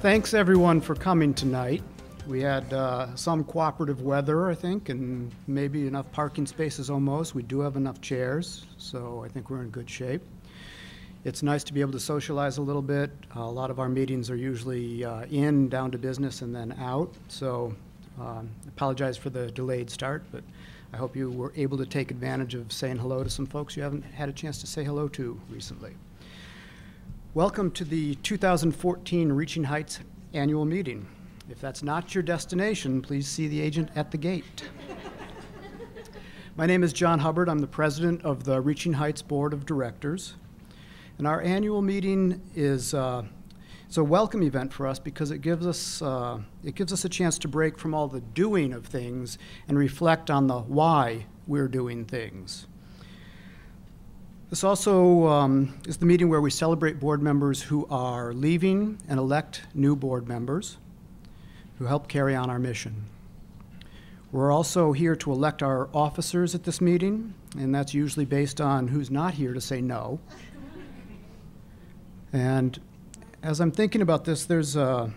Thanks everyone for coming tonight. We had some cooperative weather, I think, and maybe enough parking spaces almost. We do have enough chairs, so I think we're in good shape. It's nice to be able to socialize a little bit. A lot of our meetings are usually in, down to business, and then out. So apologize for the delayed start, but I hope you were able to take advantage of saying hello to some folks you haven't had a chance to say hello to recently. Welcome to the 2014 Reaching Heights annual meeting. If that's not your destination, please see the agent at the gate. My name is John Hubbard. I'm the president of the Reaching Heights Board of Directors. And our annual meeting is it's a welcome event for us because it gives us a chance to break from all the doing of things and reflect on the why we're doing things. This also is the meeting where we celebrate board members who are leaving and elect new board members who help carry on our mission. We're also here to elect our officers at this meeting, and that's usually based on who's not here to say no. And as I'm thinking about this, there's a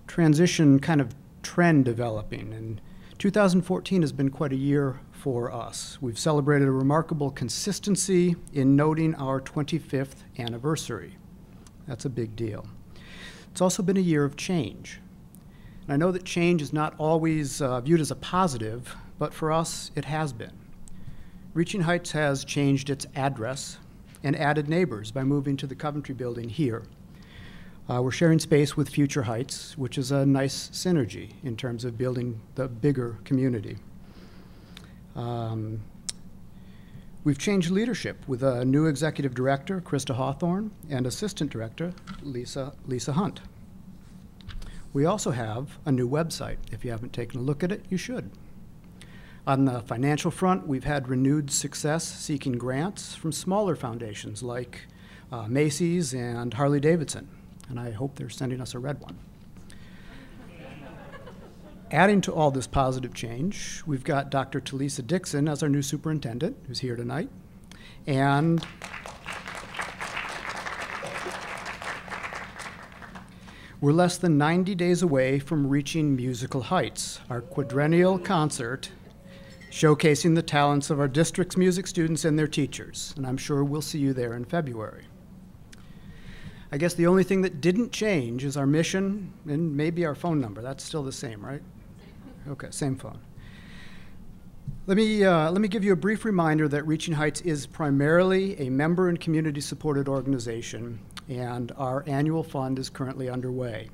transition kind of trend developing, and 2014 has been quite a year for us. We've celebrated a remarkable consistency in noting our 25th anniversary. That's a big deal. It's also been a year of change. And I know that change is not always viewed as a positive, but for us, it has been. Reaching Heights has changed its address and added neighbors by moving to the Coventry building here. We're sharing space with Future Heights, which is a nice synergy in terms of building the bigger community. We've changed leadership with a new executive director, Krista Hawthorne, and assistant director, Lisa Hunt. We also have a new website. If you haven't taken a look at it, you should. On the financial front, we've had renewed success seeking grants from smaller foundations like Macy's and Harley-Davidson, and I hope they're sending us a red one. Adding to all this positive change, we've got Dr. Talisa Dixon as our new superintendent, who's here tonight, and we're less than 90 days away from reaching Musical Heights, our quadrennial concert showcasing the talents of our district's music students and their teachers, and I'm sure we'll see you there in February. I guess the only thing that didn't change is our mission and maybe our phone number. That's still the same, right? Okay, same phone. Let me give you a brief reminder that Reaching Heights is primarily a member and community-supported organization, and our annual fund is currently underway.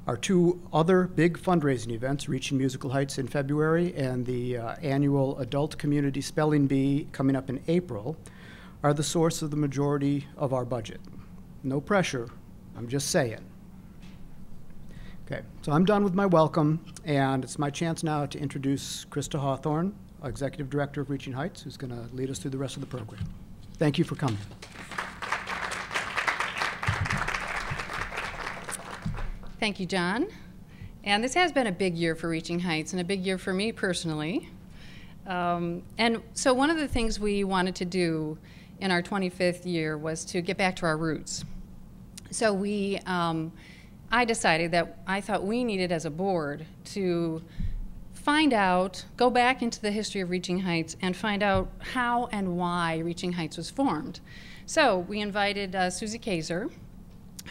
Our two other big fundraising events, Reaching Musical Heights in February and the annual Adult Community Spelling Bee coming up in April, are the source of the majority of our budget. No pressure, I'm just saying. Okay, so I'm done with my welcome, and it's my chance now to introduce Krista Hawthorne, Executive Director of Reaching Heights, who's going to lead us through the rest of the program. Thank you for coming. Thank you, John. And this has been a big year for Reaching Heights and a big year for me personally. And so one of the things we wanted to do in our 25th year was to get back to our roots. So I decided that I thought we needed as a board to find out, go back into the history of Reaching Heights and find out how and why Reaching Heights was formed. So we invited Susie Kaiser,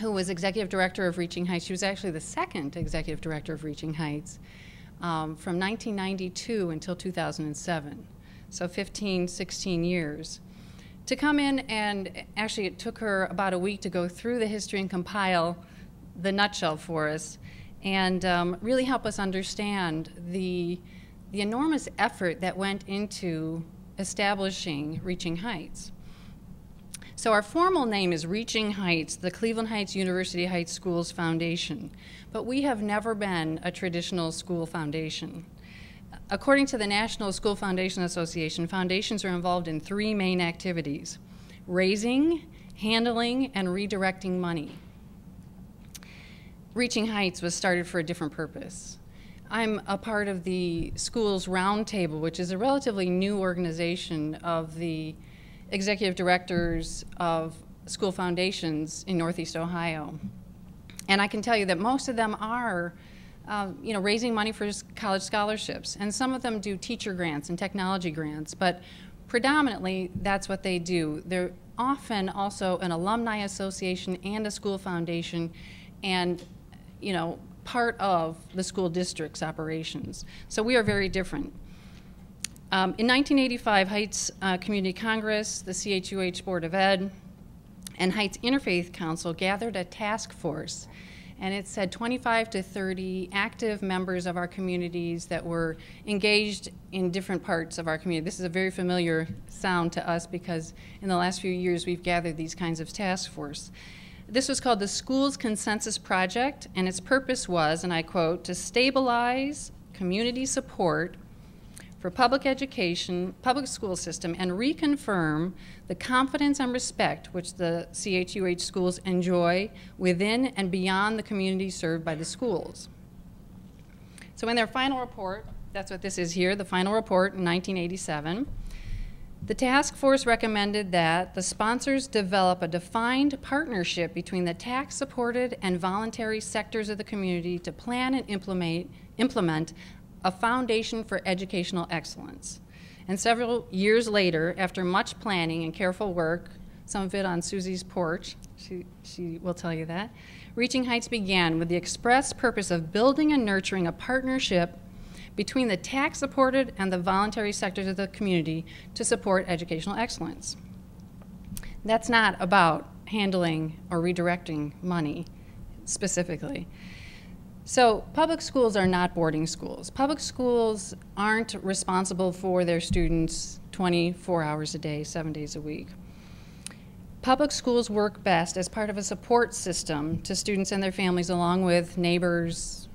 who was executive director of Reaching Heights. She was actually the second executive director of Reaching Heights from 1992 until 2007, so 15, 16 years. To come in, and actually it took her about a week to go through the history and compile the nutshell for us, and really help us understand the enormous effort that went into establishing Reaching Heights. So our formal name is Reaching Heights, the Cleveland Heights University Heights Schools Foundation, but we have never been a traditional school foundation. According to the National School Foundation Association, foundations are involved in three main activities: raising, handling, and redirecting money. Reaching Heights was started for a different purpose. I'm a part of the Schools Roundtable, which is a relatively new organization of the executive directors of school foundations in Northeast Ohio. And I can tell you that most of them are raising money for college scholarships. And some of them do teacher grants and technology grants, but predominantly that's what they do. They're often also an alumni association and a school foundation and, part of the school district's operations. So we are very different. In 1985, Heights Community Congress, the CHUH Board of Ed, and Heights Interfaith Council gathered a task force, and it said 25 to 30 active members of our communities that were engaged in different parts of our community. This is a very familiar sound to us because in the last few years we've gathered these kinds of task force. This was called the Schools Consensus Project, and its purpose was, and I quote, to stabilize community support for public education, public school system, and reconfirm the confidence and respect which the CHUH schools enjoy within and beyond the community served by the schools. So in their final report, that's what this is here, the final report in 1987, the task force recommended that the sponsors develop a defined partnership between the tax-supported and voluntary sectors of the community to plan and implement a foundation for educational excellence. And several years later, after much planning and careful work, some of it on Susie's porch, she will tell you that, Reaching Heights began with the express purpose of building and nurturing a partnership between the tax-supported and the voluntary sectors of the community to support educational excellence. That's not about handling or redirecting money specifically. So public schools are not boarding schools. Public schools aren't responsible for their students 24 hours a day, 7 days a week. Public schools work best as part of a support system to students and their families, along with neighbors,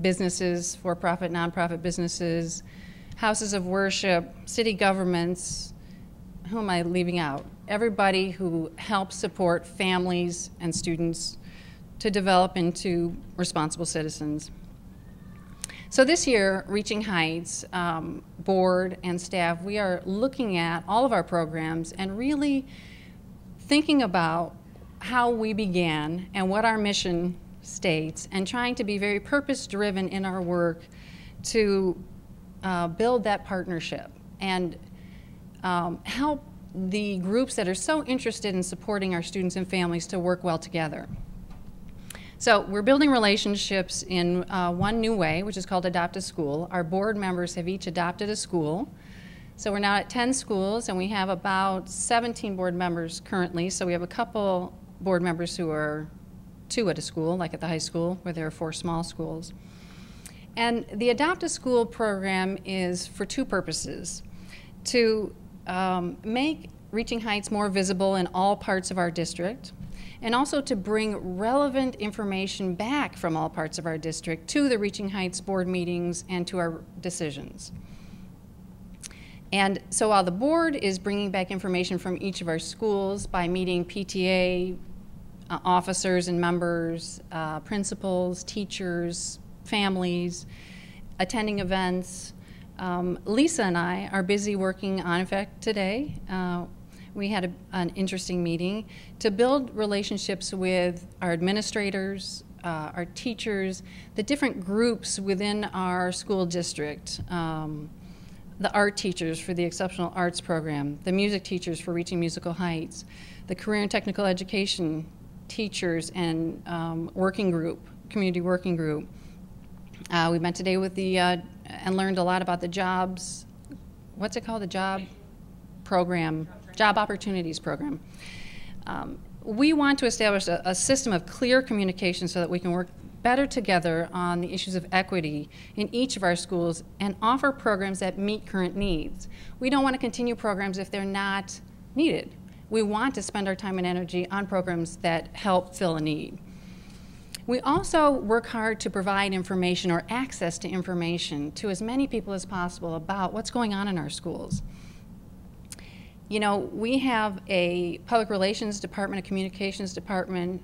businesses, for-profit, nonprofit businesses, houses of worship, city governments. Who am I leaving out? Everybody who helps support families and students to develop into responsible citizens. So this year, Reaching Heights, board and staff, we are looking at all of our programs and really thinking about how we began and what our mission states, and trying to be very purpose-driven in our work to build that partnership and help the groups that are so interested in supporting our students and families to work well together. So we're building relationships in one new way, which is called Adopt a School. Our board members have each adopted a school. So we're now at 10 schools, and we have about 17 board members currently. So we have a couple board members who are 2 at a school, like at the high school, where there are 4 small schools. And the Adopt a School program is for 2 purposes: to make Reaching Heights more visible in all parts of our district, and also to bring relevant information back from all parts of our district to the Reaching Heights board meetings and to our decisions. And so while the board is bringing back information from each of our schools by meeting PTA officers and members, principals, teachers, families, attending events, Lisa and I are busy working on, in fact, today, we had an interesting meeting to build relationships with our administrators, our teachers, the different groups within our school district, the art teachers for the Exceptional Arts Program, the music teachers for Reaching Musical Heights, the career and technical education teachers and working group, community working group. We met today with the, and learned a lot about the jobs, what's it called, the job program, job opportunities program. We want to establish a system of clear communication so that we can work better together on the issues of equity in each of our schools and offer programs that meet current needs. We don't want to continue programs if they're not needed. We want to spend our time and energy on programs that help fill a need. We also work hard to provide information or access to information to as many people as possible about what's going on in our schools. You know, we have a public relations department, a communications department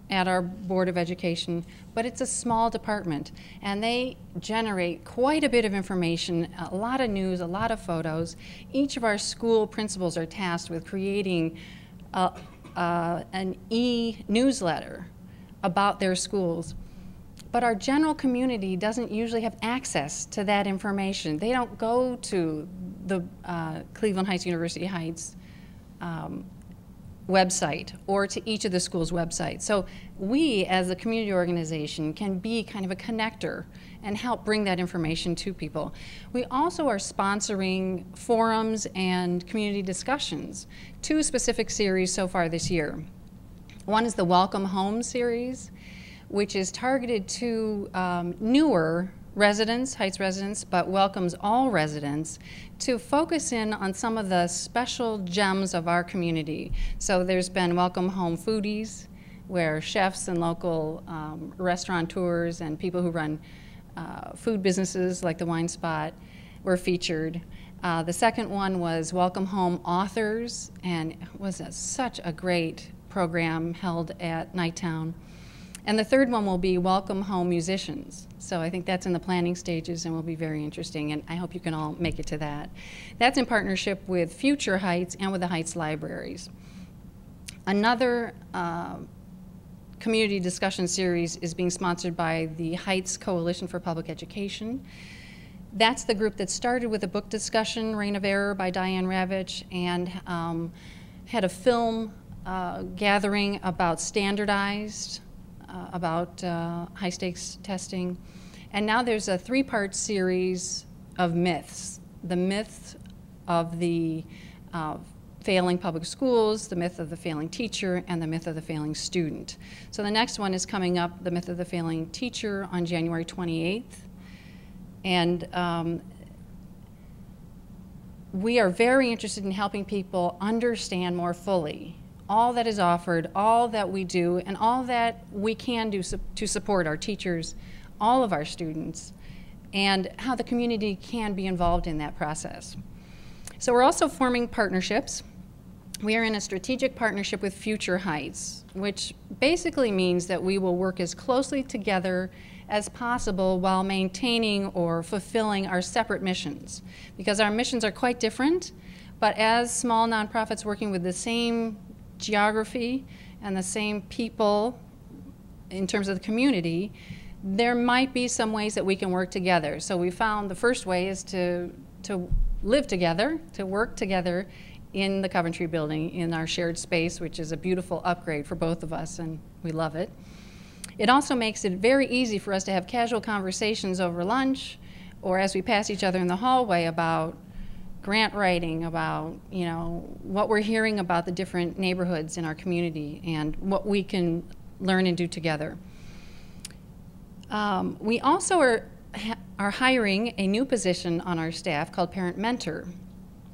at our Board of Education, but it's a small department, and they generate quite a bit of information, a lot of news, a lot of photos. Each of our school principals are tasked with creating an e-newsletter about their schools. But our general community doesn't usually have access to that information. They don't go to the Cleveland Heights, University Heights website or to each of the schools' websites. So we, as a community organization, can be kind of a connector and help bring that information to people. We also are sponsoring forums and community discussions, 2 specific series so far this year. One is the Welcome Home series, which is targeted to newer residents, Heights residents, but welcomes all residents to focus in on some of the special gems of our community. So there's been Welcome Home Foodies, where chefs and local restaurateurs and people who run food businesses like the Wine Spot were featured. The second one was Welcome Home Authors, and it was such a great program held at Nighttown. And the third one will be Welcome Home Musicians. So I think that's in the planning stages and will be very interesting, and I hope you can all make it to that. That's in partnership with Future Heights and with the Heights Libraries. Another community discussion series is being sponsored by the Heights Coalition for Public Education. That's the group that started with a book discussion, Reign of Error by Diane Ravitch, and had a film gathering about standardized, about high-stakes testing. And now there's a 3-part series of myths. The myth of the failing public schools, the myth of the failing teacher, and the myth of the failing student. So the next one is coming up, the myth of the failing teacher, on January 28th. And we are very interested in helping people understand more fully all that is offered, all that we do, and all that we can do to support our teachers, all of our students, and how the community can be involved in that process. So we're also forming partnerships. We are in a strategic partnership with Future Heights, which basically means that we will work as closely together as possible while maintaining or fulfilling our separate missions, because our missions are quite different, but as small nonprofits working with the same geography and the same people in terms of the community, there might be some ways that we can work together. So we found the first way is to live together, to work together in the Coventry building, in our shared space, which is a beautiful upgrade for both of us, and we love it. It also makes it very easy for us to have casual conversations over lunch or as we pass each other in the hallway about grant writing, about what we're hearing about the different neighborhoods in our community and what we can learn and do together. We also are hiring a new position on our staff called Parent Mentor.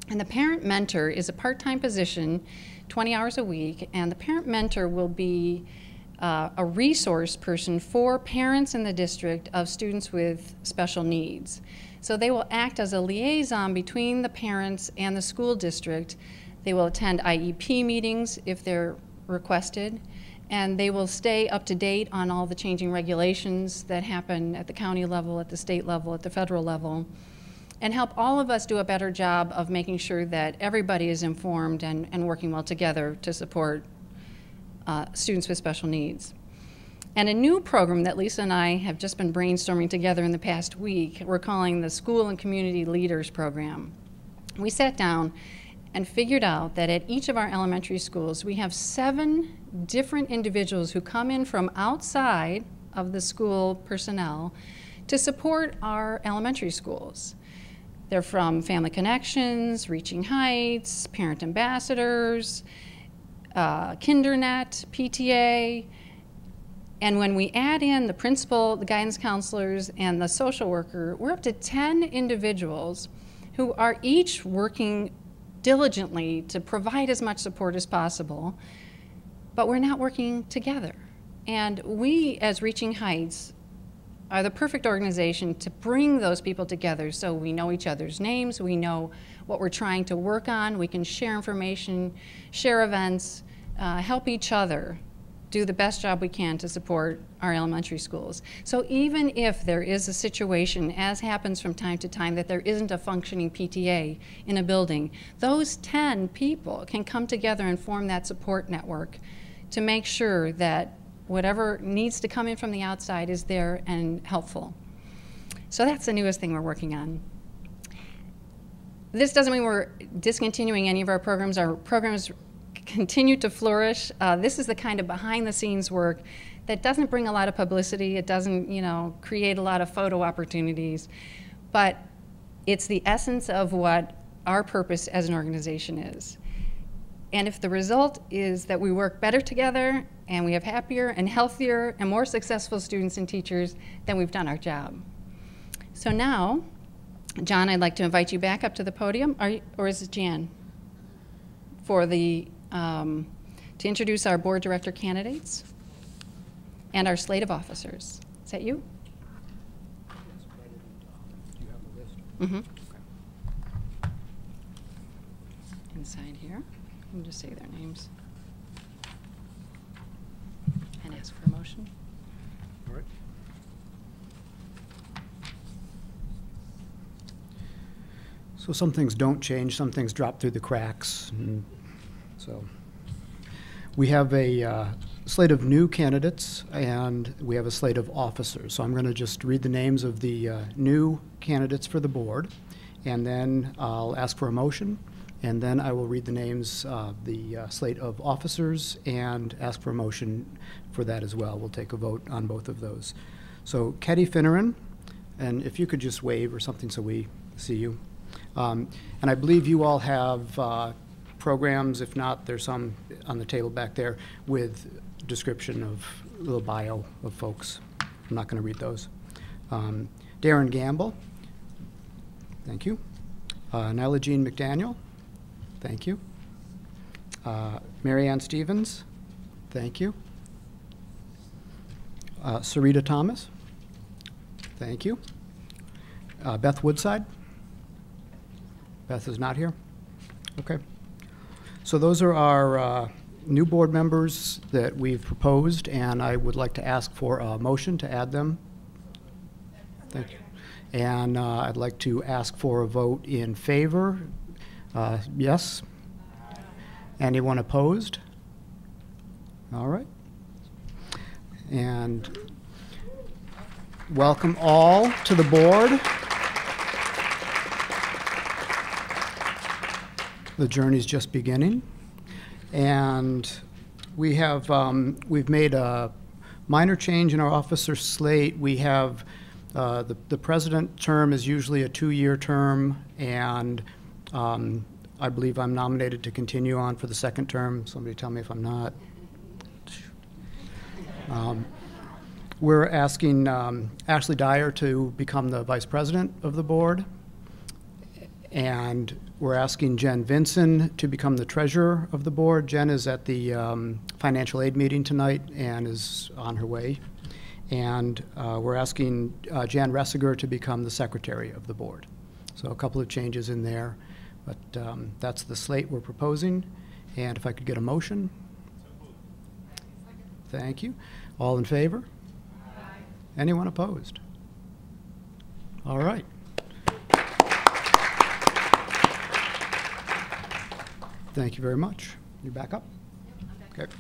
And the Parent Mentor is a part-time position, 20 hours a week, and the Parent Mentor will be a resource person for parents in the district of students with special needs. So they will act as a liaison between the parents and the school district. They will attend IEP meetings if they're requested, and they will stay up to date on all the changing regulations that happen at the county level, at the state level, at the federal level, and help all of us do a better job of making sure that everybody is informed and working well together to support students with special needs. And a new program that Lisa and I have just been brainstorming together in the past week, we're calling the School and Community Leaders Program. We sat down and figured out that at each of our elementary schools, we have 7 different individuals who come in from outside of the school personnel to support our elementary schools. They're from Family Connections, Reaching Heights, Parent Ambassadors, KinderNet, PTA, and when we add in the principal, the guidance counselors, and the social worker, we're up to 10 individuals who are each working diligently to provide as much support as possible, but we're not working together. And we, as Reaching Heights, are the perfect organization to bring those people together so we know each other's names, we know what we're trying to work on, we can share information, share events, help each other do the best job we can to support our elementary schools. So even if there is a situation, as happens from time to time, that there isn't a functioning PTA in a building, those 10 people can come together and form that support network to make sure that whatever needs to come in from the outside is there and helpful. So that's the newest thing we're working on. This doesn't mean we're discontinuing any of our programs. Our programs continue to flourish. This is the kind of behind-the-scenes work that doesn't bring a lot of publicity. It doesn't, create a lot of photo opportunities. But it's the essence of what our purpose as an organization is. And if the result is that we work better together and we have happier and healthier and more successful students and teachers, then we've done our job. So now, John, I'd like to invite you back up to the podium, or is it Jan? For the, to introduce our board director candidates and our slate of officers. Is that you? Yes, but do you have the list? Mm-hmm. Okay. Inside here, let me just say their names and ask for a motion. All right. So some things don't change, some things drop through the cracks. And so we have a slate of new candidates and we have a slate of officers. So I'm going to just read the names of the new candidates for the board, and then I'll ask for a motion, and then I will read the names of the slate of officers and ask for a motion for that as well. We'll take a vote on both of those. So Ketty Finneran, and if you could just wave or something so we see you. And I believe you all have programs. If not, there's some on the table back there with description of a little bio of folks. I'm not going to read those. Darren Gamble. Thank you. Nyla Jean McDaniel. Thank you. Marianne Stevens. Thank you. Sarita Thomas. Thank you. Beth Woodside. Beth is not here? Okay. So those are our new board members that we've proposed, and I would like to ask for a motion to add them. Thank you. And I'd like to ask for a vote in favor. Yes? Anyone opposed? All right. And welcome all to the board. The journey's just beginning, and we have we've made a minor change in our officer slate. We have the president term is usually a 2-year term, and I believe I'm nominated to continue on for the second term. Somebody tell me if I'm not. We're asking Ashley Dyer to become the vice president of the board, and we're asking Jen Vinson to become the treasurer of the board. Jen is at the financial aid meeting tonight and is on her way. And we're asking Jan Ressiger to become the secretary of the board. So a couple of changes in there, but that's the slate we're proposing. And if I could get a motion. Thank you. All in favor? Aye. Anyone opposed? All right. Thank you very much. You back up? Yep, I'm back. Okay.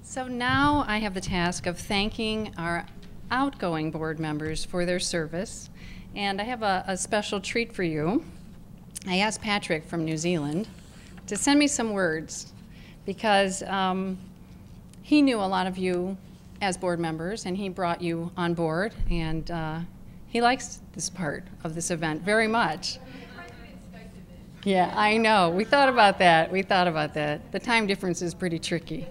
So now I have the task of thanking our outgoing board members for their service. And I have a special treat for you. I asked Patrick from New Zealand to send me some words because he knew a lot of you as board members and he brought you on board, and he likes this part of this event very much. Yeah, I know. We thought about that. We thought about that. The time difference is pretty tricky.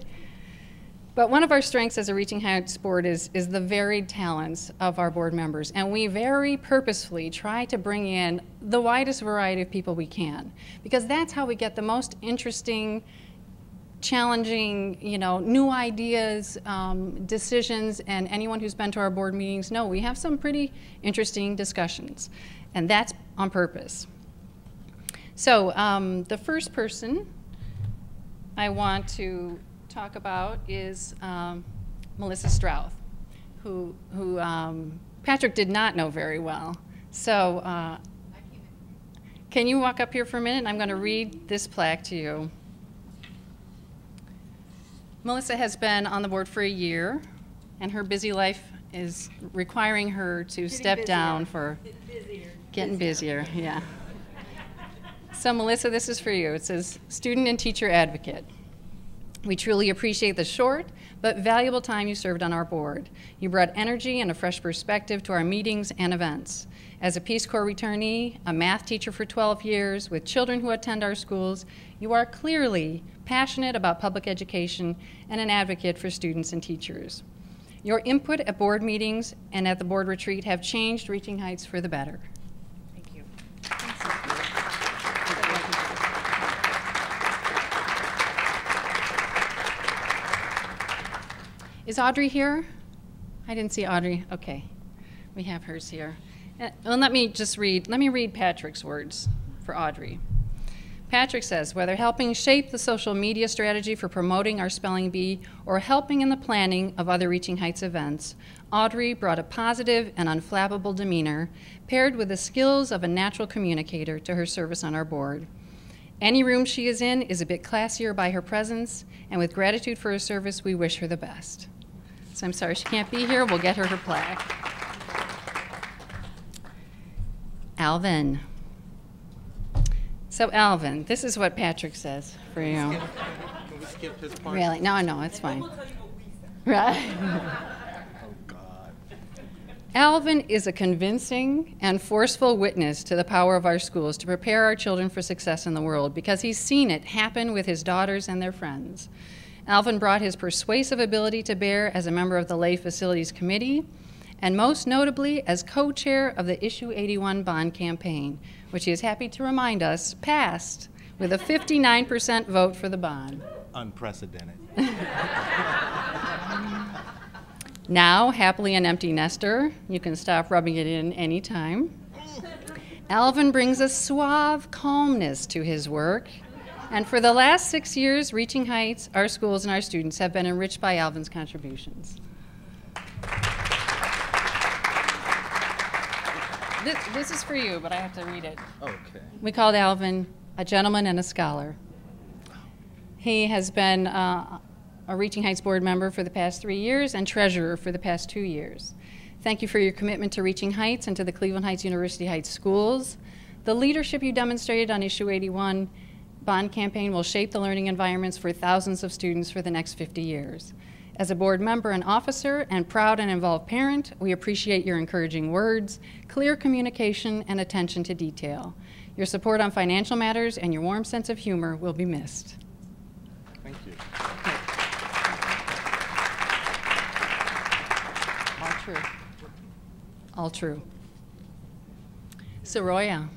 But one of our strengths as a Reaching Heights board is the varied talents of our board members. And we very purposefully try to bring in the widest variety of people we can, because that's how we get the most interesting, challenging, new ideas, decisions, and anyone who's been to our board meetings know we have some pretty interesting discussions. And that's on purpose. So the first person I want to talk about is Melissa Strouth, who Patrick did not know very well. So can you walk up here for a minute? I'm going to read this plaque to you. Melissa has been on the board for a year, and her busy life is requiring her to step down for getting busier. Yeah. So Melissa, this is for you. It says, student and teacher advocate. We truly appreciate the short but valuable time you served on our board. You brought energy and a fresh perspective to our meetings and events. As a Peace Corps returnee, a math teacher for 12 years, with children who attend our schools, you are clearly passionate about public education and an advocate for students and teachers. Your input at board meetings and at the board retreat have changed Reaching Heights for the better. Thank you. Is Audrey here? I didn't see Audrey. Okay, we have hers here. And let me read Patrick's words for Audrey. Patrick says, whether helping shape the social media strategy for promoting our spelling bee or helping in the planning of other Reaching Heights events, Audrey brought a positive and unflappable demeanor paired with the skills of a natural communicator to her service on our board. Any room she is in is a bit classier by her presence, and with gratitude for her service, we wish her the best. So I'm sorry she can't be here. We'll get her plaque. Alvin. So Alvin, this is what Patrick says for you. Can we skip his part? Really? No, it's fine. Right? Oh, God. Alvin is a convincing and forceful witness to the power of our schools to prepare our children for success in the world because he's seen it happen with his daughters and their friends. Alvin brought his persuasive ability to bear as a member of the Lay Facilities Committee, and most notably as co-chair of the Issue 81 bond campaign, which he is happy to remind us passed with a 59% vote for the bond. Unprecedented. Now, happily an empty nester, you can stop rubbing it in anytime. Alvin brings a suave calmness to his work, and for the last 6 years, Reaching Heights, our schools, and our students have been enriched by Alvin's contributions. This is for you, but I have to read it. Okay. We called Alvin a gentleman and a scholar. He has been a Reaching Heights board member for the past 3 years and treasurer for the past 2 years. Thank you for your commitment to Reaching Heights and to the Cleveland Heights University Heights schools. The leadership you demonstrated on Issue 81 bond campaign will shape the learning environments for thousands of students for the next 50 years. As a board member and officer and proud and involved parent, we appreciate your encouraging words, clear communication, and attention to detail. Your support on financial matters and your warm sense of humor will be missed. Thank you. All true. All true. Soroya.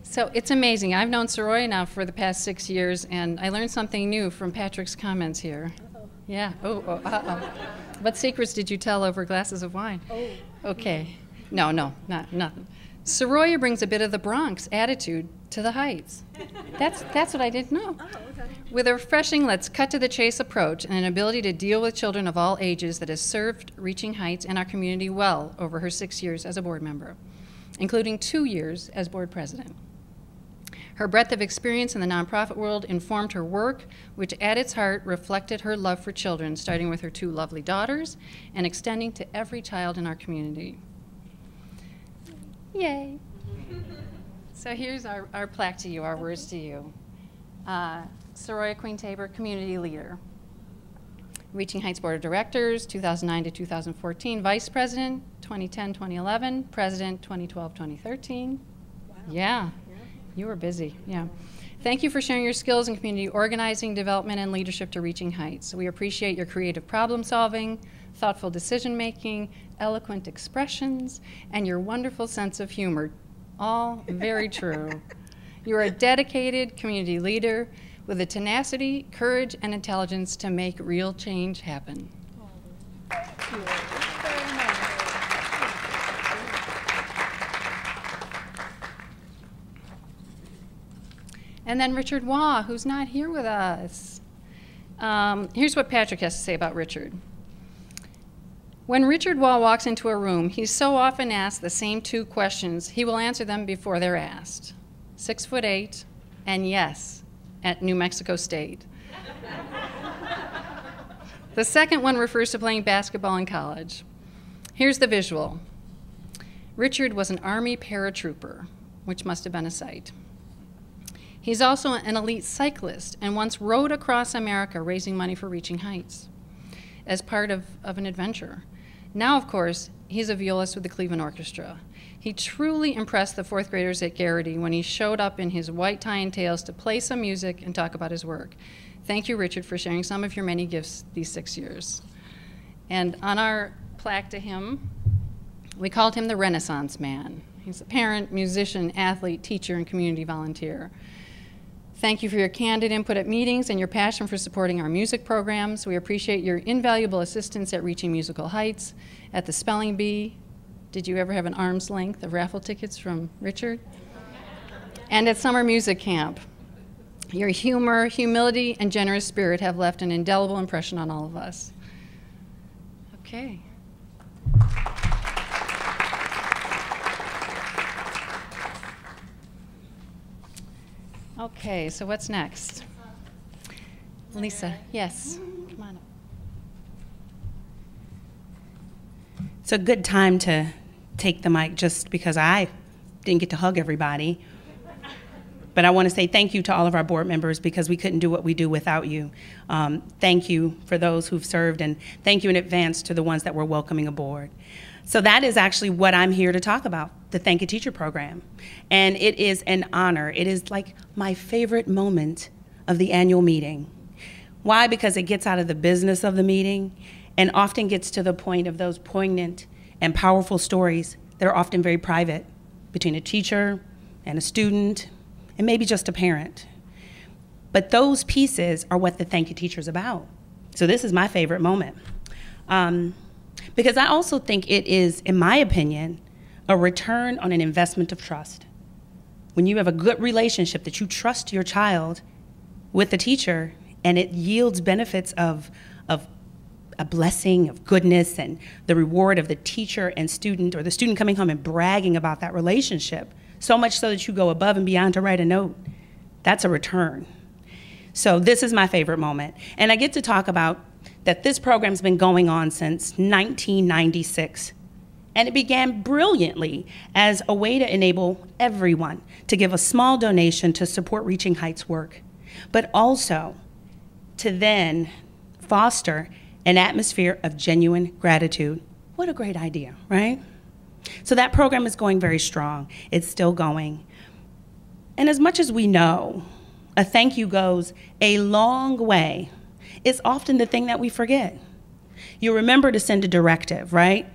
So it's amazing. I've known Soroya now for the past 6 years, and I learned something new from Patrick's comments here. Uh-oh. Yeah. Uh-oh. What secrets did you tell over glasses of wine? Oh. Okay. No, nothing. Soroya brings a bit of the Bronx attitude to the Heights. That's what I didn't know. Oh, okay. With a refreshing let's cut to the chase approach and an ability to deal with children of all ages that has served Reaching Heights and our community well over her 6 years as a board member, including 2 years as board president. Her breadth of experience in the nonprofit world informed her work, which at its heart reflected her love for children, starting with her 2 lovely daughters and extending to every child in our community. Yay. So here's our plaque to you, our words to you. Soroya Queen Tabor, Community Leader. Reaching Heights Board of Directors, 2009 to 2014, Vice President, 2010-2011, President, 2012-2013. Wow. Yeah. You were busy, yeah. Thank you for sharing your skills in community organizing, development, and leadership to Reaching Heights. We appreciate your creative problem solving, thoughtful decision making, eloquent expressions, and your wonderful sense of humor. All very true. You are a dedicated community leader with the tenacity, courage, and intelligence to make real change happen. Thank you. Very nice. And then Richard Waugh, who's not here with us. Here's what Patrick has to say about Richard. When Richard Waugh walks into a room, he's so often asked the same 2 questions, he will answer them before they're asked. 6'8", and yes, at New Mexico State. The second one refers to playing basketball in college. Here's the visual. Richard was an Army paratrooper, which must have been a sight. He's also an elite cyclist and once rode across America raising money for Reaching Heights as part of an adventure. Now, of course, he's a violist with the Cleveland Orchestra. He truly impressed the fourth graders at Garrity when he showed up in his white tie and tails to play some music and talk about his work. Thank you, Richard, for sharing some of your many gifts these 6 years. And on our plaque to him, we called him the Renaissance Man. He's a parent, musician, athlete, teacher, and community volunteer. Thank you for your candid input at meetings and your passion for supporting our music programs. We appreciate your invaluable assistance at Reaching Musical Heights, at the Spelling Bee. Did you ever have an arm's length of raffle tickets from Richard? And at Summer Music Camp. Your humor, humility, and generous spirit have left an indelible impression on all of us. Okay. Okay, so what's next? Lisa, yes, come on up. It's a good time to take the mic just because I didn't get to hug everybody. But I want to say thank you to all of our board members because we couldn't do what we do without you. Thank you for those who've served, and thank you in advance to the ones that we're welcoming aboard. So that is actually what I'm here to talk about, the Thank a Teacher program. And it is an honor. It is like my favorite moment of the annual meeting. Why? Because it gets out of the business of the meeting and often gets to the point of those poignant and powerful stories that are often very private between a teacher and a student and maybe just a parent. But those pieces are what the Thank You Teacher is about. So this is my favorite moment. Because I also think it is, in my opinion, a return on an investment of trust. When you have a good relationship that you trust your child with the teacher and it yields benefits of a blessing of goodness and the reward of the teacher and student, or the student coming home and bragging about that relationship, so much so that you go above and beyond to write a note, that's a return. So this is my favorite moment. And I get to talk about that this program's been going on since 1996. And it began brilliantly as a way to enable everyone to give a small donation to support Reaching Heights work, but also to then foster an atmosphere of genuine gratitude. What a great idea, right? So that program is going very strong. It's still going. And as much as we know, a thank you goes a long way. It's often the thing that we forget. You remember to send a directive, right?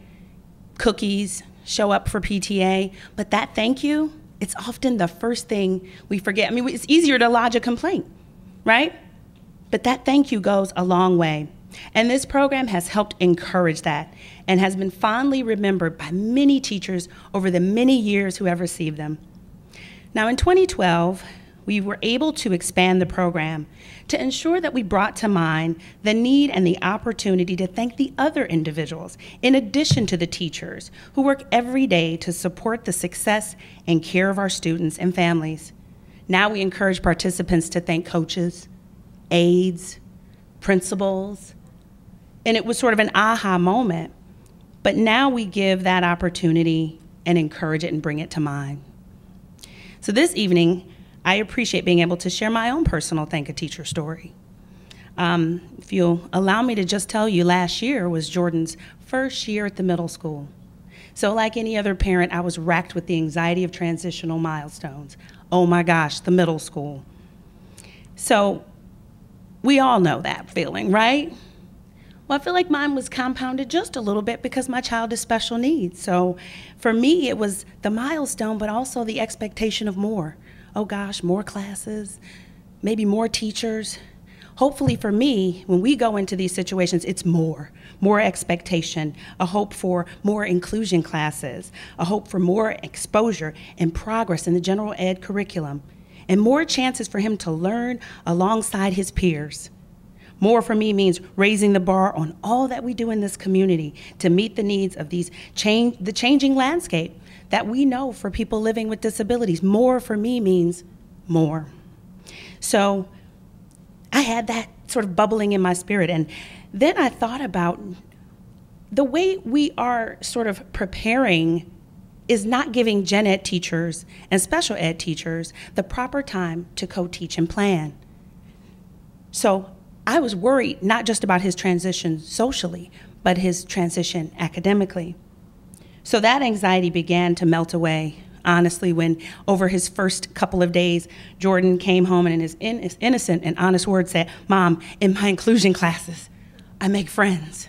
Cookies, show up for PTA, but that thank you, it's often the first thing we forget. I mean, it's easier to lodge a complaint, right? But that thank you goes a long way. And this program has helped encourage that and has been fondly remembered by many teachers over the many years who have received them. Now in 2012, we were able to expand the program to ensure that we brought to mind the need and the opportunity to thank the other individuals, in addition to the teachers, who work every day to support the success and care of our students and families. Now we encourage participants to thank coaches, aides, principals, and it was sort of an aha moment. But now we give that opportunity and encourage it and bring it to mind. So this evening, I appreciate being able to share my own personal Thank a Teacher story. If you'll allow me to just tell you, last year was Jordan's first year at the middle school. So like any other parent, I was racked with the anxiety of transitional milestones. Oh my gosh, the middle school. So we all know that feeling, right? Well, I feel like mine was compounded just a little bit because my child is special needs. So for me, it was the milestone, but also the expectation of more. Oh gosh, more classes, maybe more teachers. Hopefully for me, when we go into these situations, it's more expectation, a hope for more inclusion classes, a hope for more exposure and progress in the general ed curriculum, and more chances for him to learn alongside his peers. More for me means raising the bar on all that we do in this community to meet the needs of the changing landscape that we know for people living with disabilities. More for me means more. So I had that sort of bubbling in my spirit. And then I thought about the way we are sort of preparing is not giving gen ed teachers and special ed teachers the proper time to co-teach and plan. So I was worried not just about his transition socially, but his transition academically. So that anxiety began to melt away, honestly, when over his first couple of days, Jordan came home and in his innocent and honest words said, "Mom, in my inclusion classes, I make friends."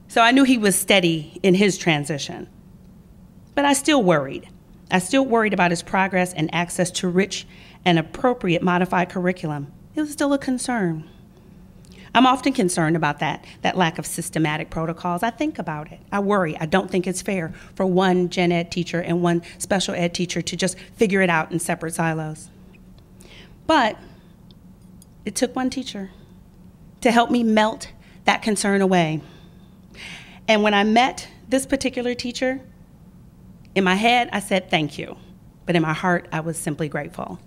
So I knew he was steady in his transition. But I still worried. I still worried about his progress and access to rich and appropriate modified curriculum. It was still a concern. I'm often concerned about that lack of systematic protocols. I think about it. I worry. I don't think it's fair for one gen ed teacher and one special ed teacher to just figure it out in separate silos. But it took one teacher to help me melt that concern away. And when I met this particular teacher, in my head, I said, "Thank you." But in my heart, I was simply grateful.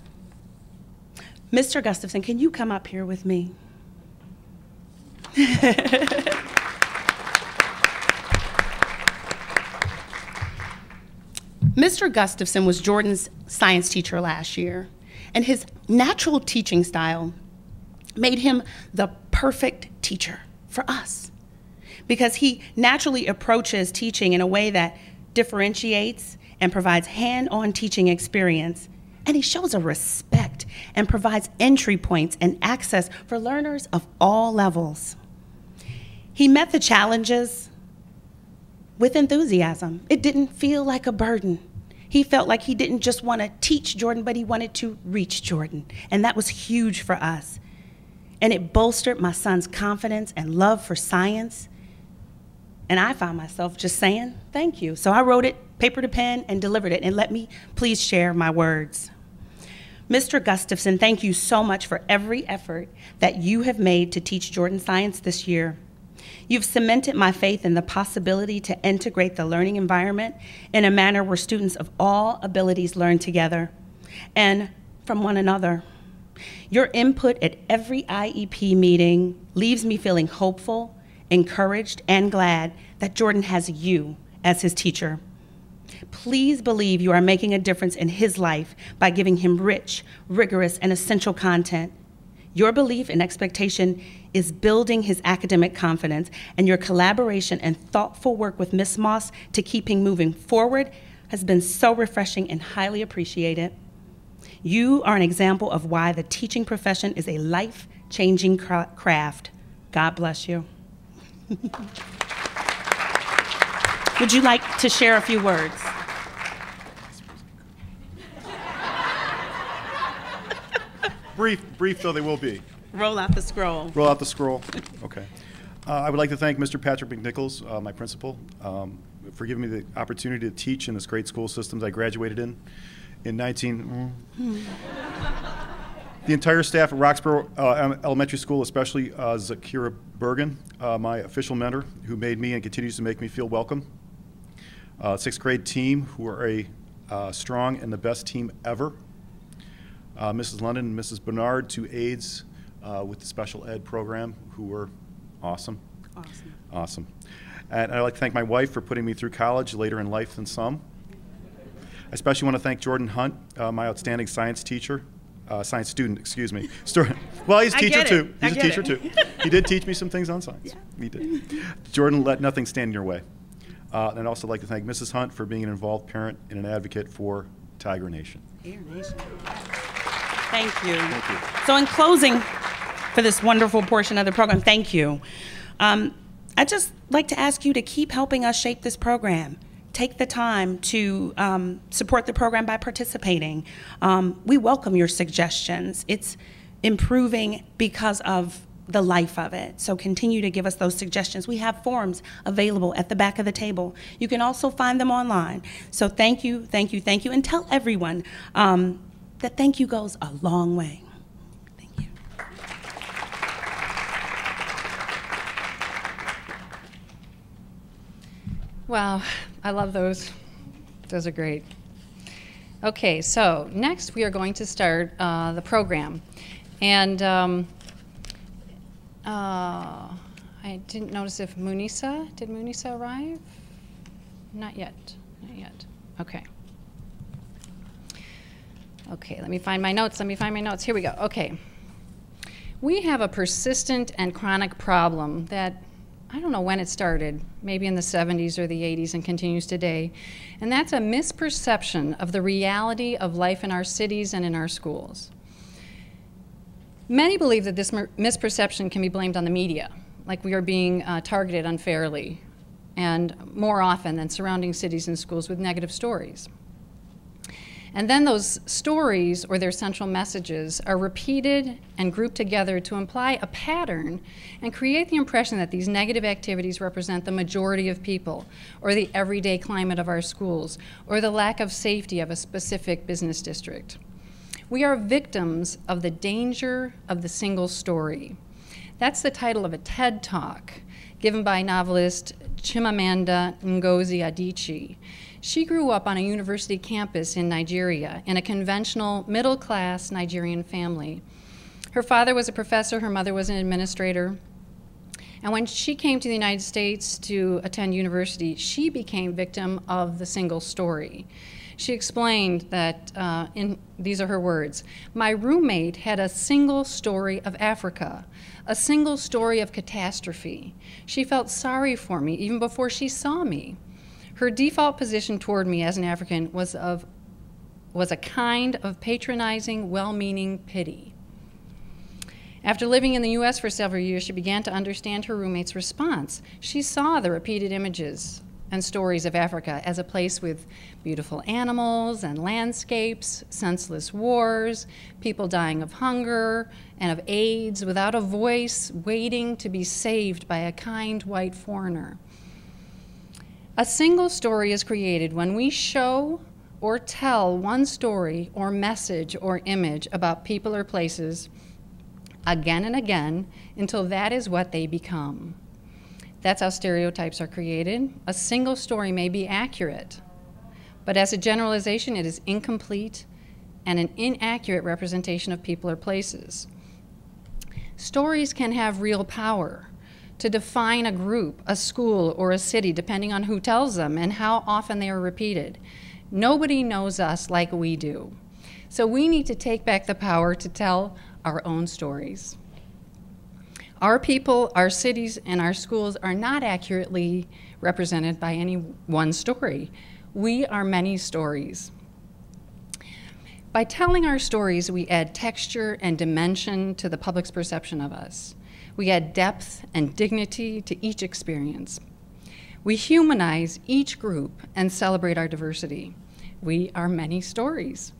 Mr. Gustafson, can you come up here with me? Mr. Gustafson was Jordan's science teacher last year, and his natural teaching style made him the perfect teacher for us because he naturally approaches teaching in a way that differentiates and provides hand-on teaching experience, and he shows a respect and provides entry points and access for learners of all levels. He met the challenges with enthusiasm. It didn't feel like a burden. He felt like he didn't just want to teach Jordan, but he wanted to reach Jordan, and that was huge for us. And it bolstered my son's confidence and love for science. And I found myself just saying, "Thank you." So I wrote it, paper to pen, and delivered it. And let me please share my words. Mr. Gustafson, thank you so much for every effort that you have made to teach Jordan science this year. You've cemented my faith in the possibility to integrate the learning environment in a manner where students of all abilities learn together and from one another. Your input at every IEP meeting leaves me feeling hopeful, encouraged, and glad that Jordan has you as his teacher. Please believe you are making a difference in his life by giving him rich, rigorous, and essential content. Your belief and expectation is building his academic confidence, and your collaboration and thoughtful work with Ms. Moss to keep him moving forward has been so refreshing and highly appreciated. You are an example of why the teaching profession is a life-changing craft. God bless you. Would you like to share a few words? Brief though they will be. Roll out the scroll. Roll out the scroll. Okay. I would like to thank Mr. Patrick McNichols, my principal, for giving me the opportunity to teach in this great school systems I graduated in 19. The entire staff at Roxborough Elementary School, especially Zakira Bergen, my official mentor, who made me and continues to make me feel welcome. Sixth grade team, who are a strong and the best team ever. Mrs. London and Mrs. Bernard, two aides with the special ed program, who were awesome. Awesome. And I'd like to thank my wife for putting me through college later in life than some. I especially want to thank Jordan Hunt, my outstanding science teacher. Science student, excuse me. Well, he's a teacher too. He's a teacher too. He did teach me some things on science. Yeah. He did. Jordan, let nothing stand in your way. And I'd also like to thank Mrs. Hunt for being an involved parent and an advocate for Tiger Nation. Tiger Nation. Thank you. Thank you. So in closing for this wonderful portion of the program, thank you. I'd just like to ask you to keep helping us shape this program. Take the time to support the program by participating. We welcome your suggestions. It's improving because of the life of it. So continue to give us those suggestions. We have forms available at the back of the table. You can also find them online. So thank you, thank you, thank you. And tell everyone that thank you goes a long way. Thank you. Wow, I love those. Those are great. Okay, so next we are going to start the program. And I didn't notice if did Munisa arrive? Not yet, not yet. Okay. Okay, let me find my notes, Here we go, okay. We have a persistent and chronic problem that, I don't know when it started, maybe in the 70s or the 80s and continues today, and that's a misperception of the reality of life in our cities and in our schools. Many believe that this misperception can be blamed on the media, like we are being targeted unfairly, and more often than surrounding cities and schools with negative stories. And then those stories or their central messages are repeated and grouped together to imply a pattern and create the impression that these negative activities represent the majority of people, or the everyday climate of our schools, or the lack of safety of a specific business district. We are victims of the danger of the single story. That's the title of a TED Talk given by novelist Chimamanda Ngozi Adichie. She grew up on a university campus in Nigeria in a conventional middle-class Nigerian family. Her father was a professor, her mother was an administrator, and when she came to the United States to attend university, she became victim of the single story. She explained that, these are her words, "My roommate had a single story of Africa, a single story of catastrophe. She felt sorry for me even before she saw me. Her default position toward me as an African was a kind of patronizing, well-meaning pity." After living in the US for several years, she began to understand her roommate's response. She saw the repeated images and stories of Africa as a place with beautiful animals and landscapes, senseless wars, people dying of hunger and of AIDS without a voice, waiting to be saved by a kind white foreigner. A single story is created when we show or tell one story or message or image about people or places again and again until that is what they become. That's how stereotypes are created. A single story may be accurate, but as a generalization, it is incomplete and an inaccurate representation of people or places. Stories can have real power to define a group, a school, or a city, depending on who tells them and how often they are repeated. Nobody knows us like we do. So we need to take back the power to tell our own stories. Our people, our cities, and our schools are not accurately represented by any one story. We are many stories. By telling our stories, we add texture and dimension to the public's perception of us. We add depth and dignity to each experience. We humanize each group and celebrate our diversity. We are many stories.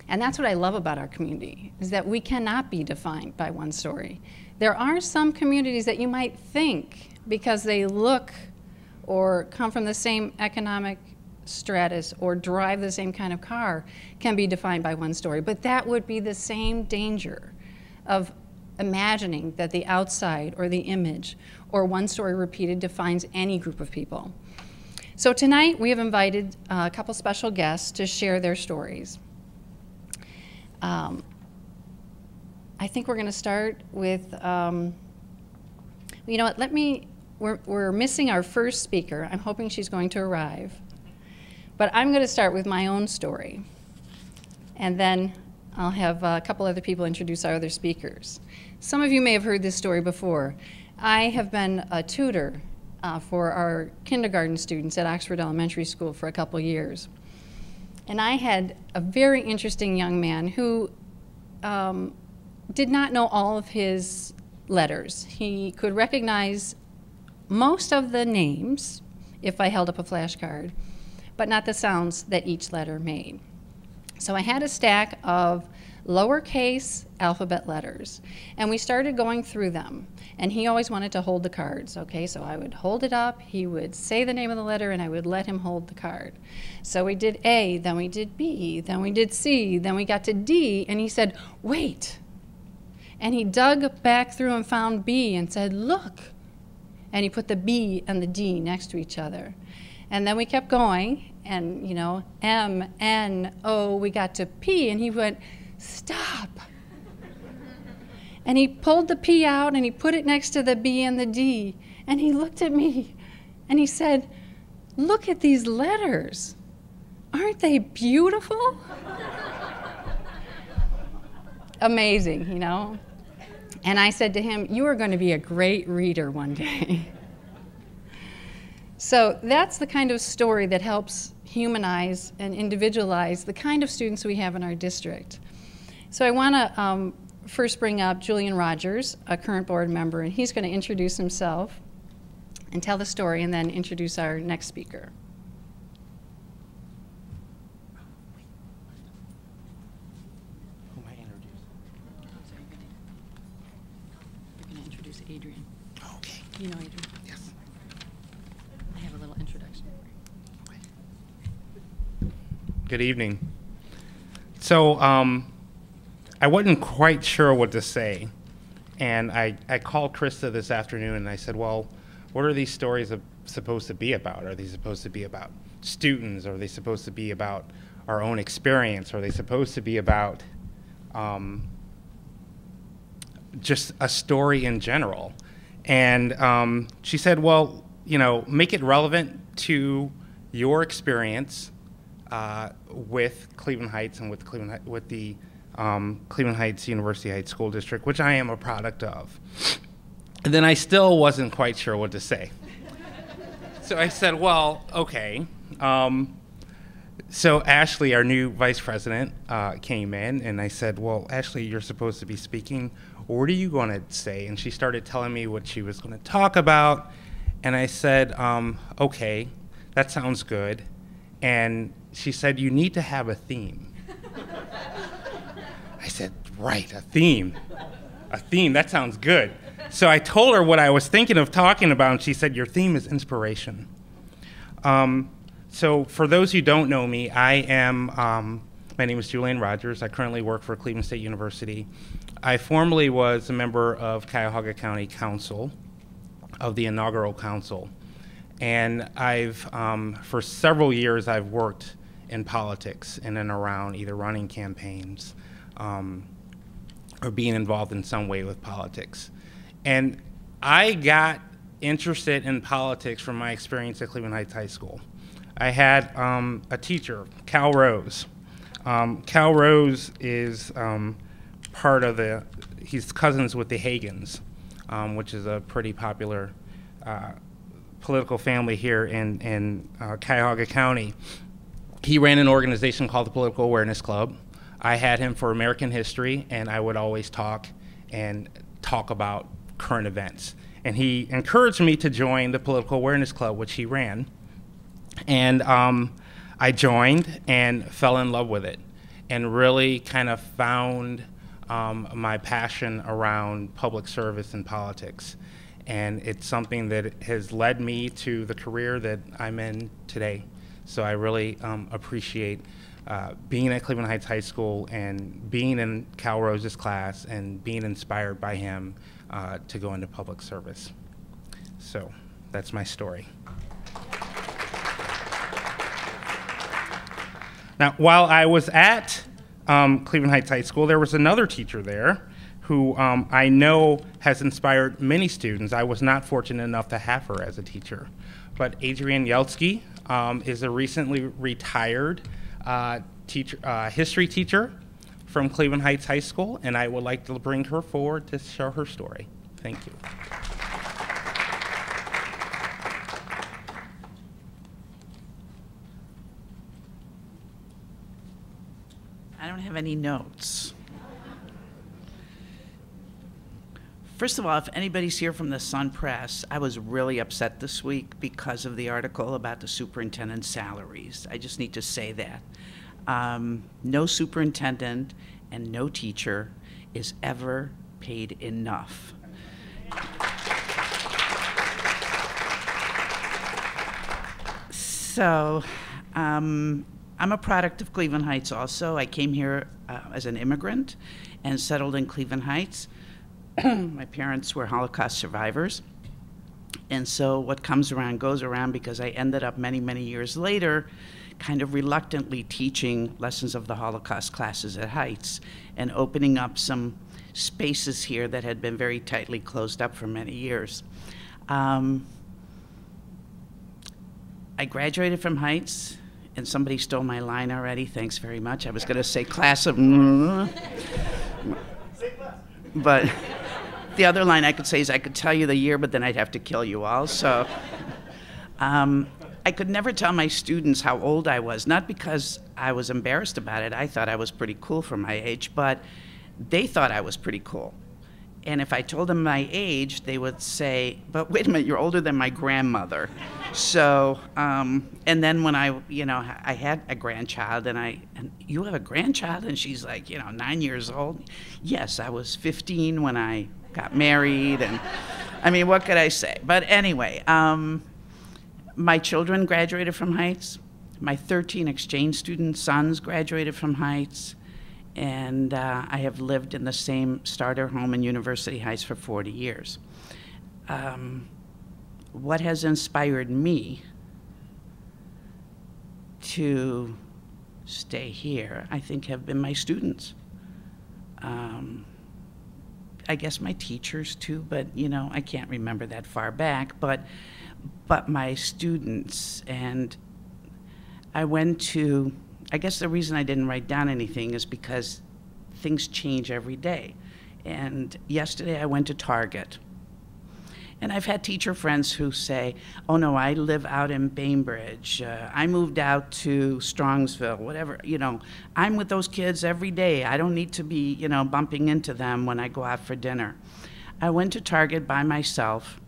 And that's what I love about our community, is that we cannot be defined by one story. There are some communities that you might think, because they look or come from the same economic stratus or drive the same kind of car, can be defined by one story. But that would be the same danger of imagining that the outside or the image or one story repeated defines any group of people. So tonight we have invited a couple special guests to share their stories. I think we're going to start with, you know what, we're missing our first speaker. I'm hoping she's going to arrive. But I'm going to start with my own story. And then I'll have a couple other people introduce our other speakers. Some of you may have heard this story before. I have been a tutor for our kindergarten students at Oxford Elementary School for a couple years. And I had a very interesting young man who did not know all of his letters. He could recognize most of the names if I held up a flashcard, but not the sounds that each letter made. So I had a stack of lowercase alphabet letters, and we started going through them. And he always wanted to hold the cards, okay? So I would hold it up, he would say the name of the letter, and I would let him hold the card. So we did A, then we did B, then we did C, then we got to D, and he said, "Wait." And he dug back through and found B and said, "Look." And he put the B and the D next to each other. And then we kept going, and, you know, M, N, O, we got to P, and he went, stop. And he pulled the P out, and he put it next to the B and the D, and he looked at me, and he said, look at these letters. Aren't they beautiful? Amazing, you know? And I said to him, you are going to be a great reader one day. So that's the kind of story that helps humanize and individualize the kind of students we have in our district. So I want to first bring up Julian Rogers, a current board member, and he's going to introduce himself and tell the story and then introduce our next speaker. Who am I introducing? We're going to introduce Adrian. Okay. You know Adrian? Yes. I have a little introduction. Good evening. So I wasn't quite sure what to say, and I called Krista this afternoon and I said, well, what are these stories supposed to be about? Are they supposed to be about students? Are they supposed to be about our own experience? Are they supposed to be about just a story in general? And she said, well, you know, make it relevant to your experience with Cleveland Heights and with the Cleveland Heights University Heights School District, which I am a product of. And then I still wasn't quite sure what to say. So I said, well, okay. So Ashley, our new vice president, came in, and I said, well, Ashley, you're supposed to be speaking. What are you going to say? And she started telling me what she was going to talk about. And I said, okay, that sounds good. And she said, you need to have a theme. I said, right, a theme. A theme, that sounds good. So I told her what I was thinking of talking about, and she said, your theme is inspiration. So for those who don't know me, my name is Julian Rogers. I currently work for Cleveland State University. I formerly was a member of Cuyahoga County Council, of the inaugural council. And for several years, I've worked in politics in and around either running campaigns or being involved in some way with politics. And I got interested in politics from my experience at Cleveland Heights High School. I had a teacher, Cal Rose. Cal Rose is part of he's cousins with the Hagans, which is a pretty popular political family here in Cuyahoga County. He ran an organization called the Political Awareness Club. I had him for American history, and I would always talk about current events. And he encouraged me to join the Political Awareness Club, which he ran. And I joined and fell in love with it and really kind of found my passion around public service and politics. And it's something that has led me to the career that I'm in today. So I really appreciate being at Cleveland Heights High School and being in Cal Rose's class and being inspired by him to go into public service. So that's my story. Now, while I was at Cleveland Heights High School, there was another teacher there who I know has inspired many students. I was not fortunate enough to have her as a teacher. But Adrienne Yeltsky is a recently retired history teacher from Cleveland Heights High School, and I would like to bring her forward to share her story. Thank you. I don't have any notes. First of all, if anybody's here from the Sun Press, I was really upset this week because of the article about the superintendent's salaries. I just need to say that. No superintendent and no teacher is ever paid enough. So, I'm a product of Cleveland Heights also. I came here as an immigrant and settled in Cleveland Heights. My parents were Holocaust survivors, And so what comes around goes around, because I ended up many, many years later kind of reluctantly teaching Lessons of the Holocaust classes at Heights and opening up some spaces here that had been very tightly closed up for many years. I graduated from Heights, and somebody stole my line already. Thanks very much. I was going to say class of... But the other line I could say is I could tell you the year, but then I'd have to kill you all. So I could never tell my students how old I was, not because I was embarrassed about it. I thought I was pretty cool for my age, but they thought I was pretty cool. And if I told them my age, they would say, but wait a minute, you're older than my grandmother. So, and then when I had a grandchild, and you have a grandchild? And she's like, 9 years old. Yes, I was 15 when I got married, and I mean, what could I say? But anyway, my children graduated from Heights. My 13 exchange student sons graduated from Heights. And I have lived in the same starter home in University Heights for 40 years. What has inspired me to stay here, I think, have been my students. I guess my teachers too, but I can't remember that far back, but my students. And I guess the reason I didn't write down anything is because things change every day. And yesterday I went to Target. And I've had teacher friends who say, oh no, I live out in Bainbridge. I moved out to Strongsville, whatever. I'm with those kids every day. I don't need to be, bumping into them when I go out for dinner. I went to Target by myself.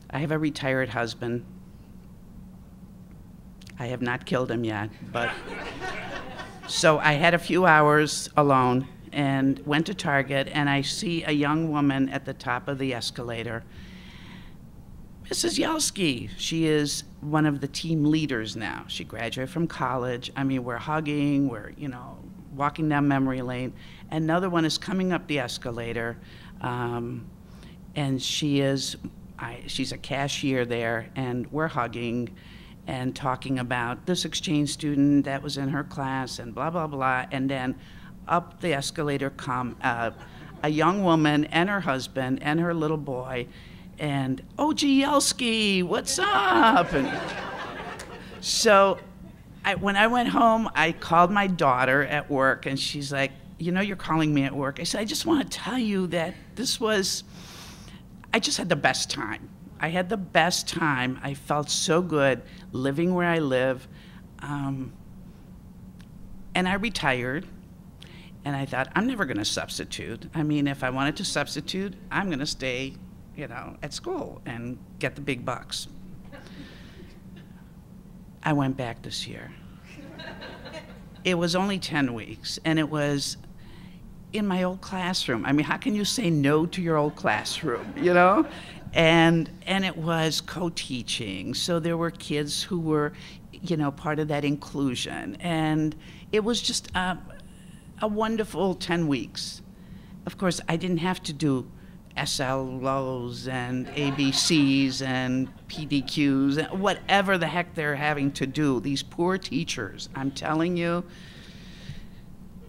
I have a retired husband. I have not killed him yet, but... So I had a few hours alone and went to Target, and I see a young woman at the top of the escalator. Mrs. Yelsky, she is one of the team leaders now. She graduated from college. I mean, we're hugging, we're, walking down memory lane. Another one is coming up the escalator, and she's a cashier there, and we're hugging and talking about this exchange student that was in her class and blah, blah, blah. And then up the escalator come a young woman and her husband and her little boy, and, oh, Yelsky, what's up? And so when I went home, I called my daughter at work, and she's like, you're calling me at work. I said, I just want to tell you that I just had the best time. I had the best time. I felt so good living where I live. And I retired, and I thought, I'm never going to substitute. I mean, if I wanted to substitute, I'm going to stay, at school and get the big bucks. I went back this year. It was only 10 weeks, and it was in my old classroom. I mean, how can you say no to your old classroom, And it was co-teaching, so there were kids who were, part of that inclusion. And it was just a wonderful 10 weeks. Of course, I didn't have to do SLOs and ABCs and PDQs, and whatever the heck they're having to do. These poor teachers, I'm telling you,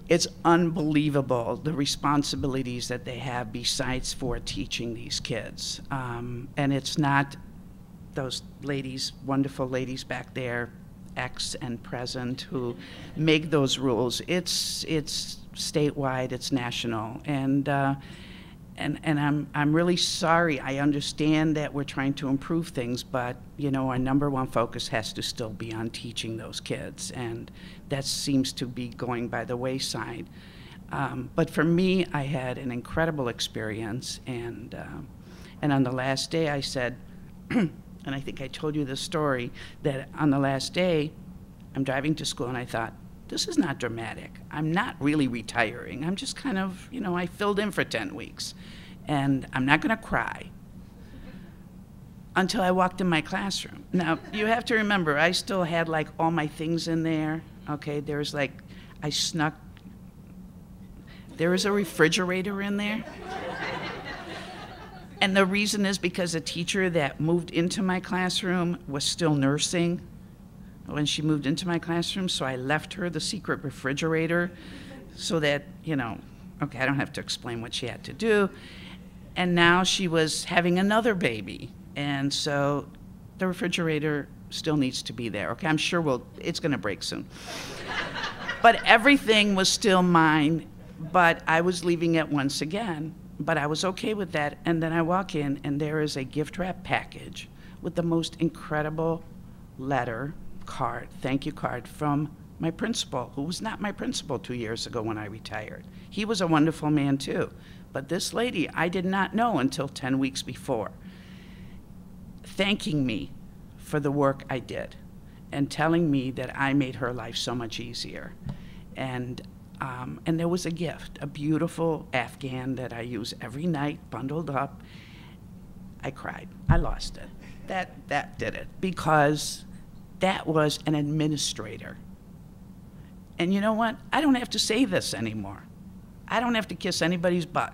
it's unbelievable, the responsibilities that they have besides for teaching these kids. And it's not those ladies, wonderful ladies back there, ex and present, who make those rules. It's statewide, it's national. And I'm really sorry. I understand that we're trying to improve things, but our number one focus has to still be on teaching those kids, and that seems to be going by the wayside. But for me, I had an incredible experience, and on the last day I said, and I think I told you this story, that on the last day, I'm driving to school, and I thought, this is not dramatic. I'm not really retiring. I'm just kind of, I filled in for 10 weeks. And I'm not going to cry until I walked in my classroom. Now, you have to remember, I still had all my things in there. Okay, there was I snuck, there was a refrigerator in there. And the reason is because a teacher that moved into my classroom was still nursing when she moved into my classroom, so I left her the secret refrigerator so that, you know, okay, I don't have to explain what she had to do. And now she was having another baby, and so the refrigerator still needs to be there. Okay, I'm sure it's gonna break soon. But everything was still mine, but I was leaving it once again. But I was okay with that, and then I walk in, and there is a gift wrap package with the most incredible letter, card, thank you card from my principal, who was not my principal 2 years ago when I retired. He was a wonderful man too, but this lady I did not know until 10 weeks before, thanking me for the work I did and telling me that I made her life so much easier. And there was a gift, a beautiful Afghan that I use every night, bundled up. I cried. I lost it. That did it, because that was an administrator. And you know what? I don't have to say this anymore. I don't have to kiss anybody's butt,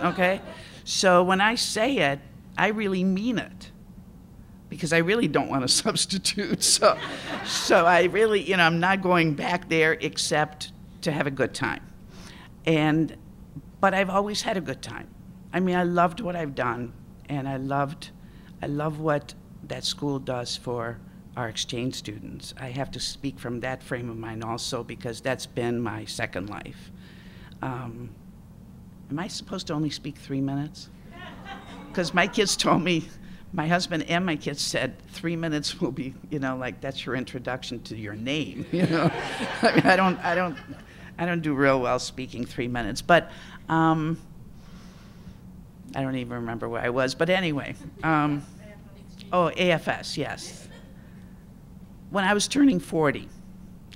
okay? So when I say it, I really mean it, because I really don't want to substitute. So I really, you know, I'm not going back there except to have a good time. But I've always had a good time. I mean, I loved what I've done, and I love what that school does for our exchange students. I have to speak from that frame of mind also, because that's been my second life. Am I supposed to only speak 3 minutes? Because my kids told me, my husband and my kids said 3 minutes will be, you know, like that's your introduction to your name. You know, I mean, I don't do real well speaking 3 minutes, but I don't even remember where I was. But anyway, AFS, yes. When I was turning 40,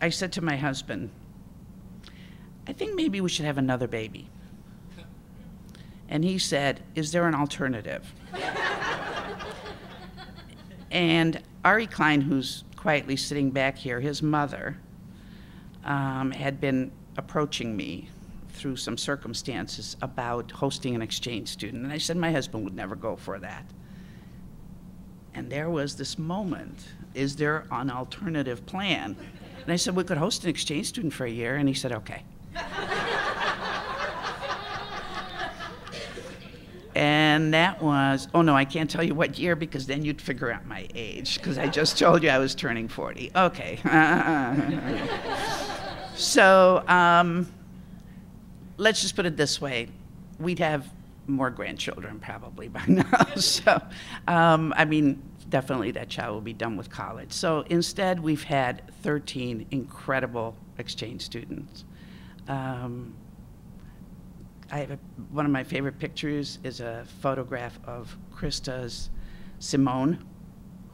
I said to my husband, I think maybe we should have another baby. And he said, is there an alternative? And Ari Klein, who's quietly sitting back here, his mother, had been approaching me through some circumstances about hosting an exchange student. And I said my husband would never go for that. And there was this moment, is there an alternative plan? And I said, we could host an exchange student for a year. And he said, okay. And that was, oh no, I can't tell you what year, because then you'd figure out my age, because I just told you I was turning 40. Okay. So let's just put it this way. We'd have more grandchildren probably by now. So, I mean, definitely that child will be done with college. So instead, we've had 13 incredible exchange students. One of my favorite pictures is a photograph of Krista's Simone,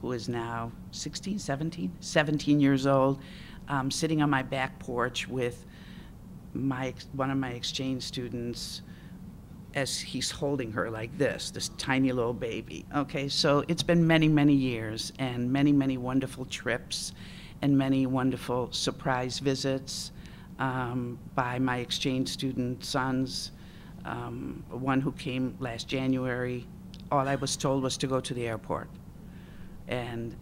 who is now 17 years old, sitting on my back porch with one of my exchange students as he's holding her like this tiny little baby. Okay, so it's been many, many years, and many, many wonderful trips and many wonderful surprise visits by my exchange student sons. One who came last January, all I was told was to go to the airport. And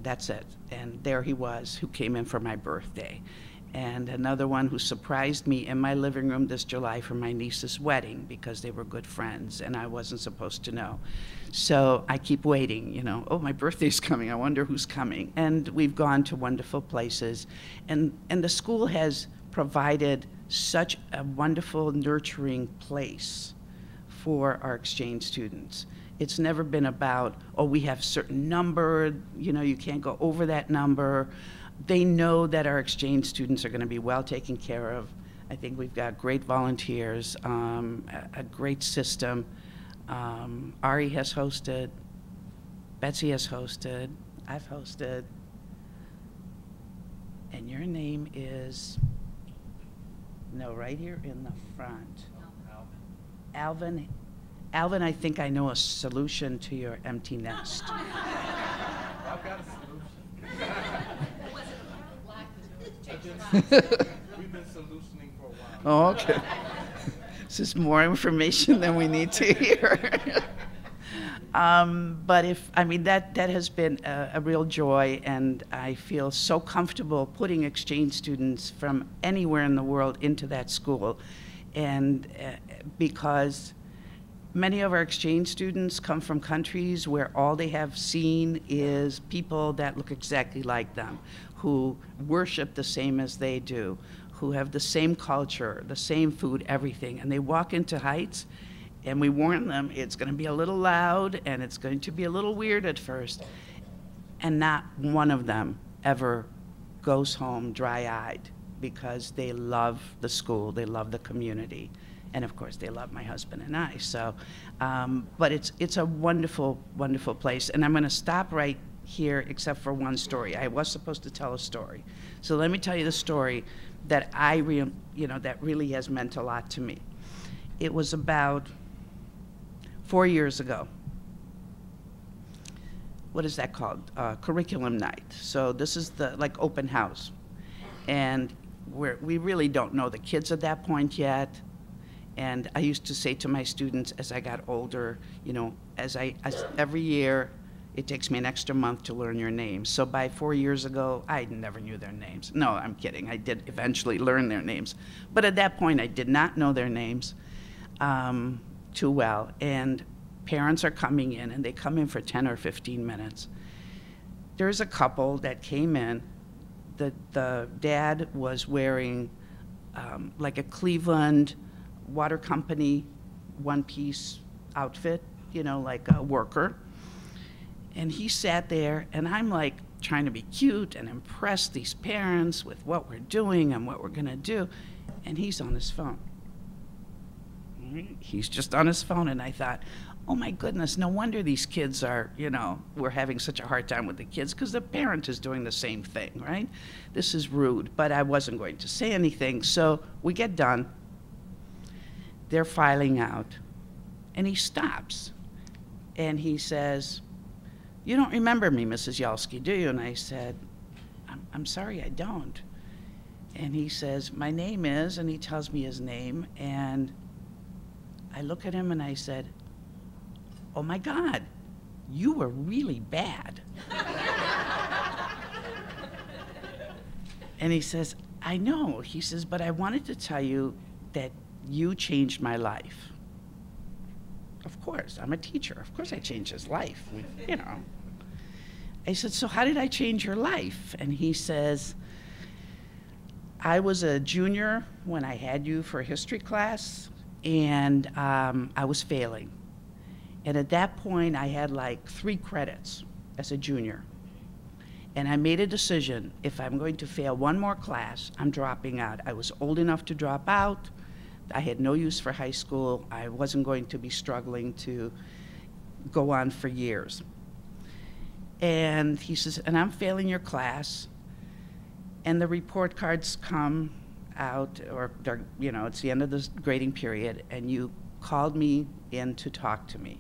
that's it. And there he was, who came in for my birthday. And another one who surprised me in my living room this July for my niece's wedding, because they were good friends and I wasn't supposed to know. So I keep waiting, you know, oh, my birthday's coming, I wonder who's coming. And we've gone to wonderful places. And the school has provided such a wonderful, nurturing place for our exchange students. It's never been about, oh, we have a certain number, you know, you can't go over that number. They know that our exchange students are going to be well taken care of. I think we've got great volunteers, a great system. Ari has hosted, Betsy has hosted, I've hosted, and your name is, no, right here in the front. Alvin. Alvin, I think I know a solution to your empty nest. I've got a solution. We've been solutioning for a while. Oh, okay. This is more information than we need to hear. But that has been a real joy, and I feel so comfortable putting exchange students from anywhere in the world into that school. And because many of our exchange students come from countries where all they have seen is people that look exactly like them, who worship the same as they do, who have the same culture, the same food, everything. And they walk into Heights, and we warn them it's going to be a little loud and it's going to be a little weird at first. And not one of them ever goes home dry-eyed, because they love the school, they love the community, and of course they love my husband and I. So, but it's a wonderful, wonderful place. And I'm going to stop right here, except for one story. I was supposed to tell a story, so let me tell you the story that that really has meant a lot to me. It was about 4 years ago. What is that called? Curriculum night. So this is the open house, and we really don't know the kids at that point yet. And I used to say to my students as I got older, every year it takes me an extra month to learn your names. So by 4 years ago, I never knew their names. No, I'm kidding. I did eventually learn their names. But at that point, I did not know their names too well. And parents are coming in, and they come in for 10 or 15 minutes. There's a couple that came in. The dad was wearing like a Cleveland Water Company one-piece outfit, like a worker. And he sat there, and I'm like trying to be cute and impress these parents with what we're doing and what we're going to do. And he's on his phone. He's just on his phone. And I thought, oh my goodness, no wonder these kids are, we're having such a hard time with the kids, because the parent is doing the same thing, right? This is rude. But I wasn't going to say anything. So we get done. They're filing out. And he stops. And he says, "You don't remember me, Mrs. Yalsky, do you?" And I said, I'm sorry, I don't. And he says, "My name is," and he tells me his name. And I look at him and I said, "Oh my God, you were really bad." And he says, "I know." He says, "But I wanted to tell you that you changed my life." Of course, I'm a teacher. Of course I changed his life, I said, "So how did I change your life?" And he says, "I was a junior when I had you for a history class, and I was failing. And at that point, I had like 3 credits as a junior. And I made a decision, if I'm going to fail one more class, I'm dropping out. I was old enough to drop out. I had no use for high school. I wasn't going to be struggling to go on for years." And he says, "And I'm failing your class, and the report cards come out, or it's the end of this grading period, and you called me in to talk to me."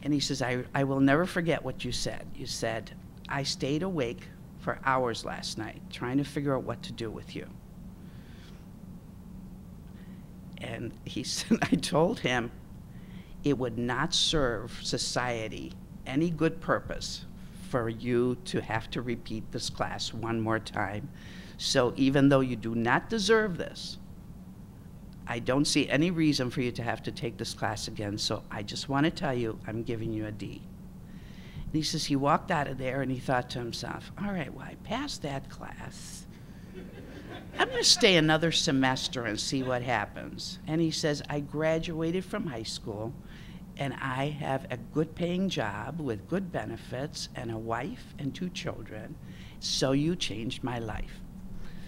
And he says, I will never forget what you said. You said, "I stayed awake for hours last night trying to figure out what to do with you." And he said, I told him it would not serve society any good purpose for you to have to repeat this class one more time. So even though you do not deserve this, I don't see any reason for you to have to take this class again. So I just want to tell you, I'm giving you a D. And he says he walked out of there and he thought to himself, all right, well, I passed that class. I'm going to stay another semester and see what happens. And he says, I graduated from high school, and I have a good paying job with good benefits and a wife and 2 children. So you changed my life.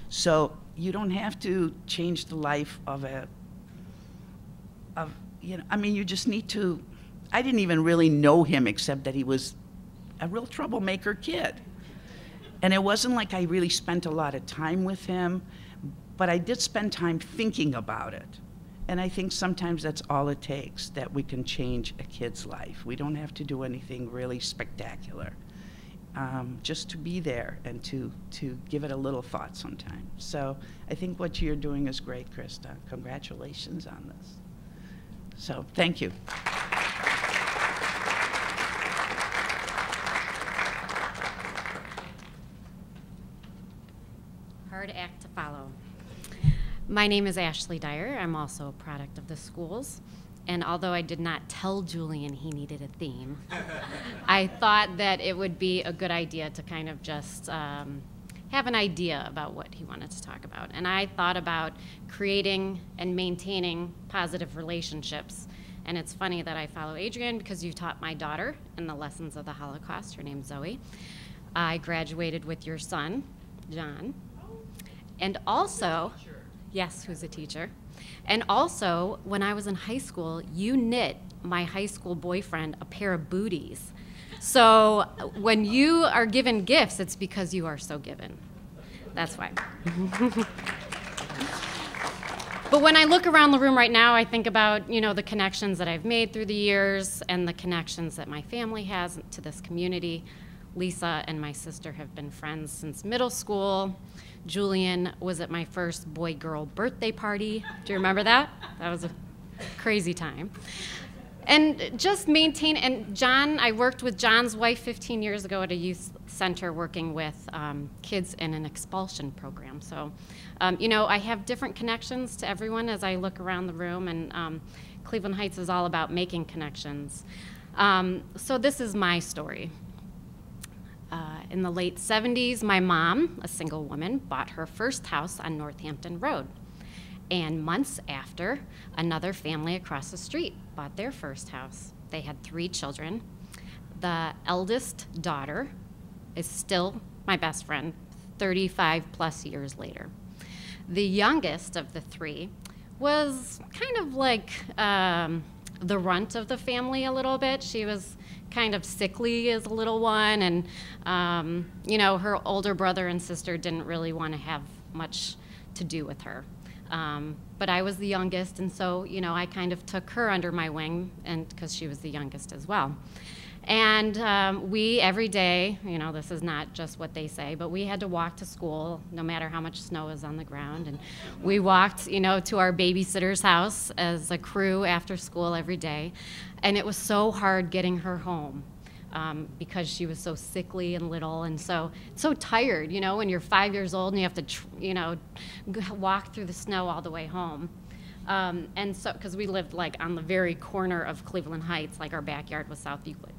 So you don't have to change the life of you just need to. I didn't even really know him except that he was a real troublemaker kid. And it wasn't like I really spent a lot of time with him, but I did spend time thinking about it. And I think sometimes that's all it takes, that we can change a kid's life. We don't have to do anything really spectacular. just to be there and to give it a little thought sometimes. So I think what you're doing is great, Krista. Congratulations on this. So thank you. Hard act to follow. My name is Ashley Dyer. I'm also a product of the schools. And although I did not tell Julian he needed a theme, I thought that it would be a good idea to kind of just have an idea about what he wanted to talk about. And I thought about creating and maintaining positive relationships. And it's funny that I follow Adrian because you taught my daughter in the lessons of the Holocaust. Her name's Zoe. I graduated with your son, John. And also, yes, who's a teacher. And also, when I was in high school, you knit my high school boyfriend a pair of booties. So when you are given gifts, it's because you are so given. That's why. But when I look around the room right now, I think about, you know, the connections that I've made through the years and the connections that my family has to this community. Lisa and my sister have been friends since middle school. Julian was at my first boy-girl birthday party. Do you remember that? That was a crazy time. And just maintain, and John, I worked with John's wife 15 years ago at a youth center working with kids in an expulsion program. So, you know, I have different connections to everyone as I look around the room, and Cleveland Heights is all about making connections. So this is my story. In the late 70s, my mom, a single woman, bought her first house on Northampton Road. And months after, another family across the street bought their first house. They had 3 children. The eldest daughter is still my best friend, 35 plus years later. The youngest of the 3 was kind of like the runt of the family a little bit. She was kind of sickly as a little one, and you know, her older brother and sister didn't really want to have much to do with her. But I was the youngest, and so, you know, I kind of took her under my wing, and because she was the youngest as well. And we, every day, you know, this is not just what they say, but we had to walk to school no matter how much snow was on the ground. And we walked, you know, to our babysitter's house as a crew after school every day. And it was so hard getting her home because she was so sickly and little and so tired, you know, when you're 5 years old and you have to, you know, walk through the snow all the way home. And so, because we lived like on the very corner of Cleveland Heights, like our backyard was South Euclid.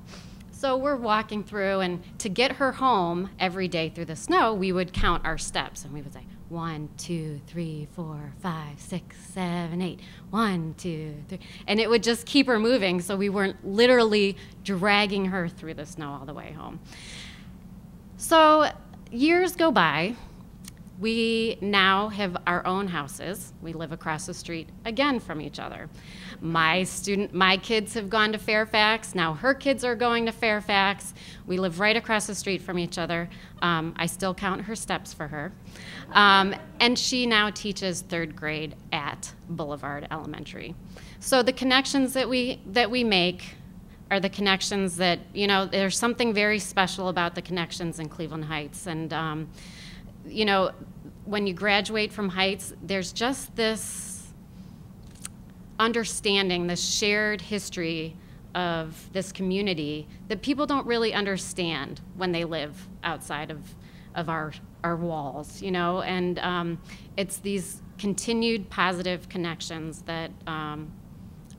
So we're walking through, and to get her home every day through the snow, we would count our steps, and we would say 1, 2, 3, 4, 5, 6, 7, 8. 1, 2, 3, and it would just keep her moving, so we weren't literally dragging her through the snow all the way home. So years go by. We now have our own houses. We live across the street again from each other. My kids have gone to Fairfax. Now her kids are going to Fairfax. We live right across the street from each other. I still count her steps for her. And she now teaches 3rd grade at Boulevard Elementary. So the connections that we make are the connections that, you know, there's something very special about the connections in Cleveland Heights. And you know, when you graduate from Heights, there's just this understanding, this shared history of this community that people don't really understand when they live outside of our walls, you know, and it's these continued positive connections that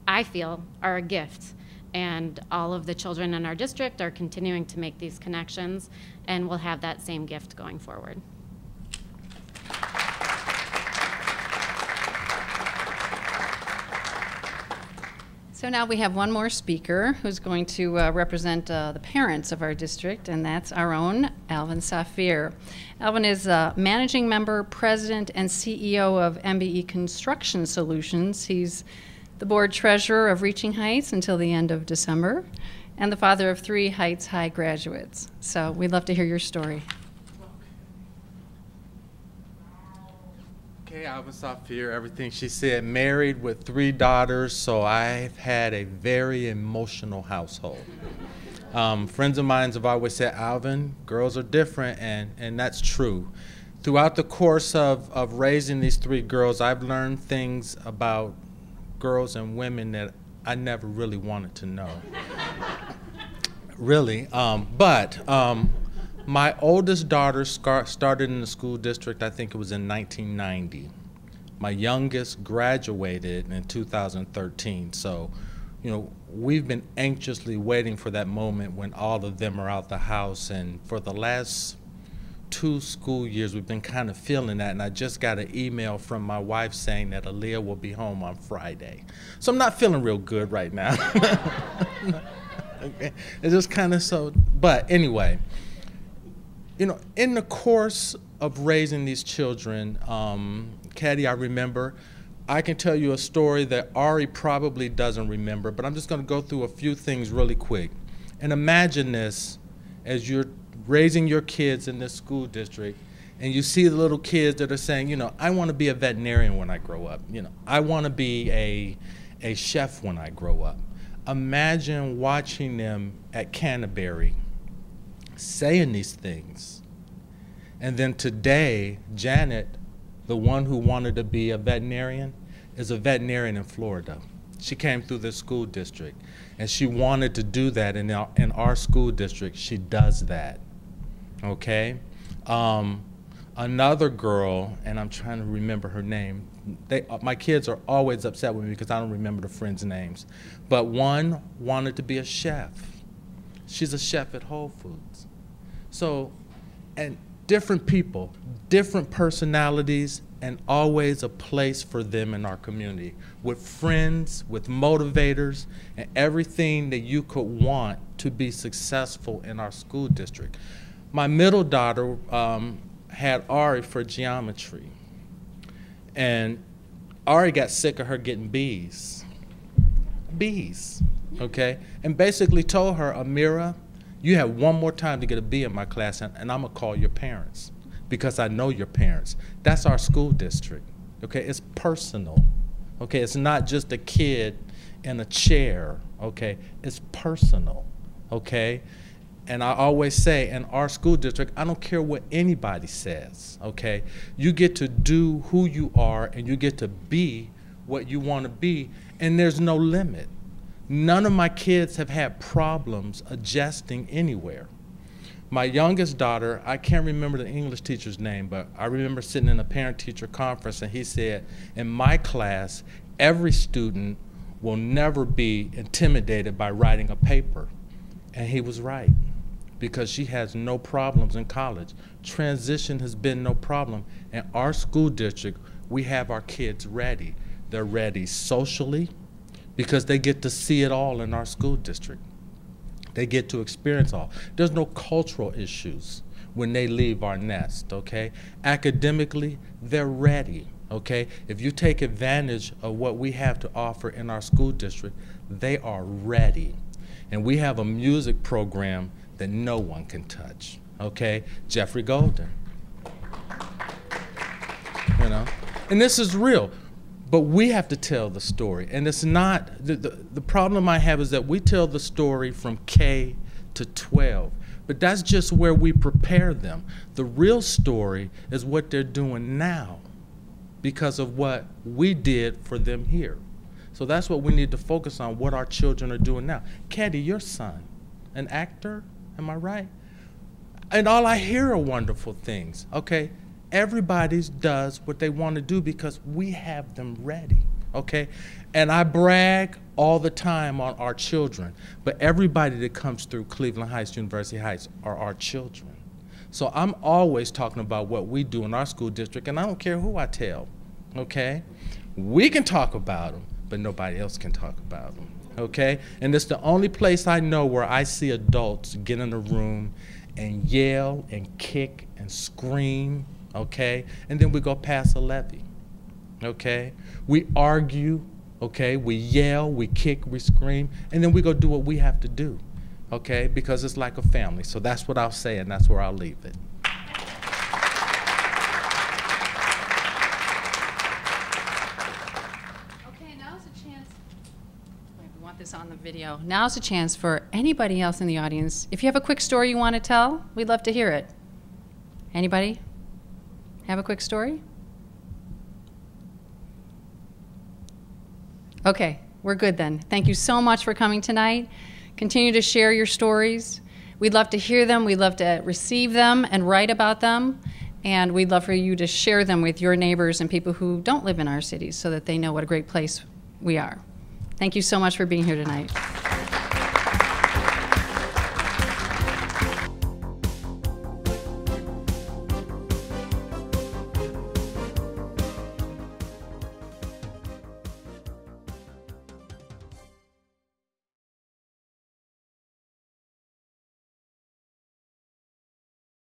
I feel are a gift. And all of the children in our district are continuing to make these connections, and we'll have that same gift going forward. So now we have one more speaker who's going to represent the parents of our district, and that's our own Alvin Safir. Alvin is managing member, president, and CEO of MBE Construction Solutions. He's the board treasurer of Reaching Heights until the end of December, and the father of 3 Heights High graduates. So we'd love to hear your story. Okay, Alvin Safir, everything she said, married with 3 daughters, so I've had a very emotional household. Friends of mine have always said, Alvin, girls are different, and that's true. Throughout the course of raising these 3 girls, I've learned things about girls and women that I never really wanted to know. Really. But my oldest daughter started in the school district, I think it was in 1990. My youngest graduated in 2013. So, you know, we've been anxiously waiting for that moment when all of them are out the house. And for the last 2 school years, we've been kind of feeling that. And I just got an email from my wife saying that Aaliyah will be home on Friday. So I'm not feeling real good right now. Okay. It's just kind of so, but anyway, you know, in the course of raising these children, Caddy, I remember, I can tell you a story that Ari probably doesn't remember, but I'm just going to go through a few things really quick. And imagine this as you're raising your kids in this school district, and you see the little kids that are saying, you know, I want to be a veterinarian when I grow up. You know, I want to be a chef when I grow up. Imagine watching them at Canterbury saying these things. And then today, Janet, the one who wanted to be a veterinarian, is a veterinarian in Florida. She came through the school district, and she wanted to do that in our school district. She does that, okay? Another girl, and I'm trying to remember her name. My kids are always upset with me because I don't remember the friends' names. But one wanted to be a chef. She's a chef at Whole Foods. So, and different people, different personalities, and always a place for them in our community, with friends, with motivators, and everything that you could want to be successful in our school district. My middle daughter had Ari for geometry, and Ari got sick of her getting B's, okay? And basically told her, Amira, you have one more time to get a B in my class, and I'm gonna call your parents because I know your parents. That's our school district, okay? It's personal, okay? It's not just a kid in a chair, okay? It's personal, okay? And I always say, in our school district, I don't care what anybody says, okay? You get to do who you are, and you get to be what you want to be, and there's no limit. None of my kids have had problems adjusting anywhere. My youngest daughter, I can't remember the English teacher's name, but I remember sitting in a parent-teacher conference, and he said, in my class, every student will never be intimidated by writing a paper. And he was right, because she has no problems in college. Transition has been no problem. In our school district, we have our kids ready. They're ready socially, because they get to see it all in our school district. They get to experience all. There's no cultural issues when they leave our nest, okay? Academically, they're ready, okay? If you take advantage of what we have to offer in our school district, they are ready. And we have a music program that no one can touch, okay? Jeffrey Golden, you know? And this is real. But we have to tell the story, and it's not, the problem I have is that we tell the story from K to 12, but that's just where we prepare them. The real story is what they're doing now because of what we did for them here. So that's what we need to focus on, what our children are doing now. Caddy, your son, an actor, am I right? And all I hear are wonderful things, okay? Everybody does what they want to do because we have them ready, okay? And I brag all the time on our children, but everybody that comes through Cleveland Heights, University Heights are our children. So I'm always talking about what we do in our school district, and I don't care who I tell, okay? We can talk about them, but nobody else can talk about them, okay? And it's the only place I know where I see adults get in a room and yell and kick and scream, okay? And then we go pass a levy, okay? We argue, okay? We yell, we kick, we scream, and then we go do what we have to do, okay? Because it's like a family. So that's what I'll say, and that's where I'll leave it. Okay, now's a chance. Wait, we want this on the video. Now's a chance for anybody else in the audience. If you have a quick story you want to tell, we'd love to hear it. Anybody have a quick story? Okay, we're good then. Thank you so much for coming tonight. Continue to share your stories. We'd love to hear them. We'd love to receive them and write about them. And we'd love for you to share them with your neighbors and people who don't live in our cities so that they know what a great place we are. Thank you so much for being here tonight.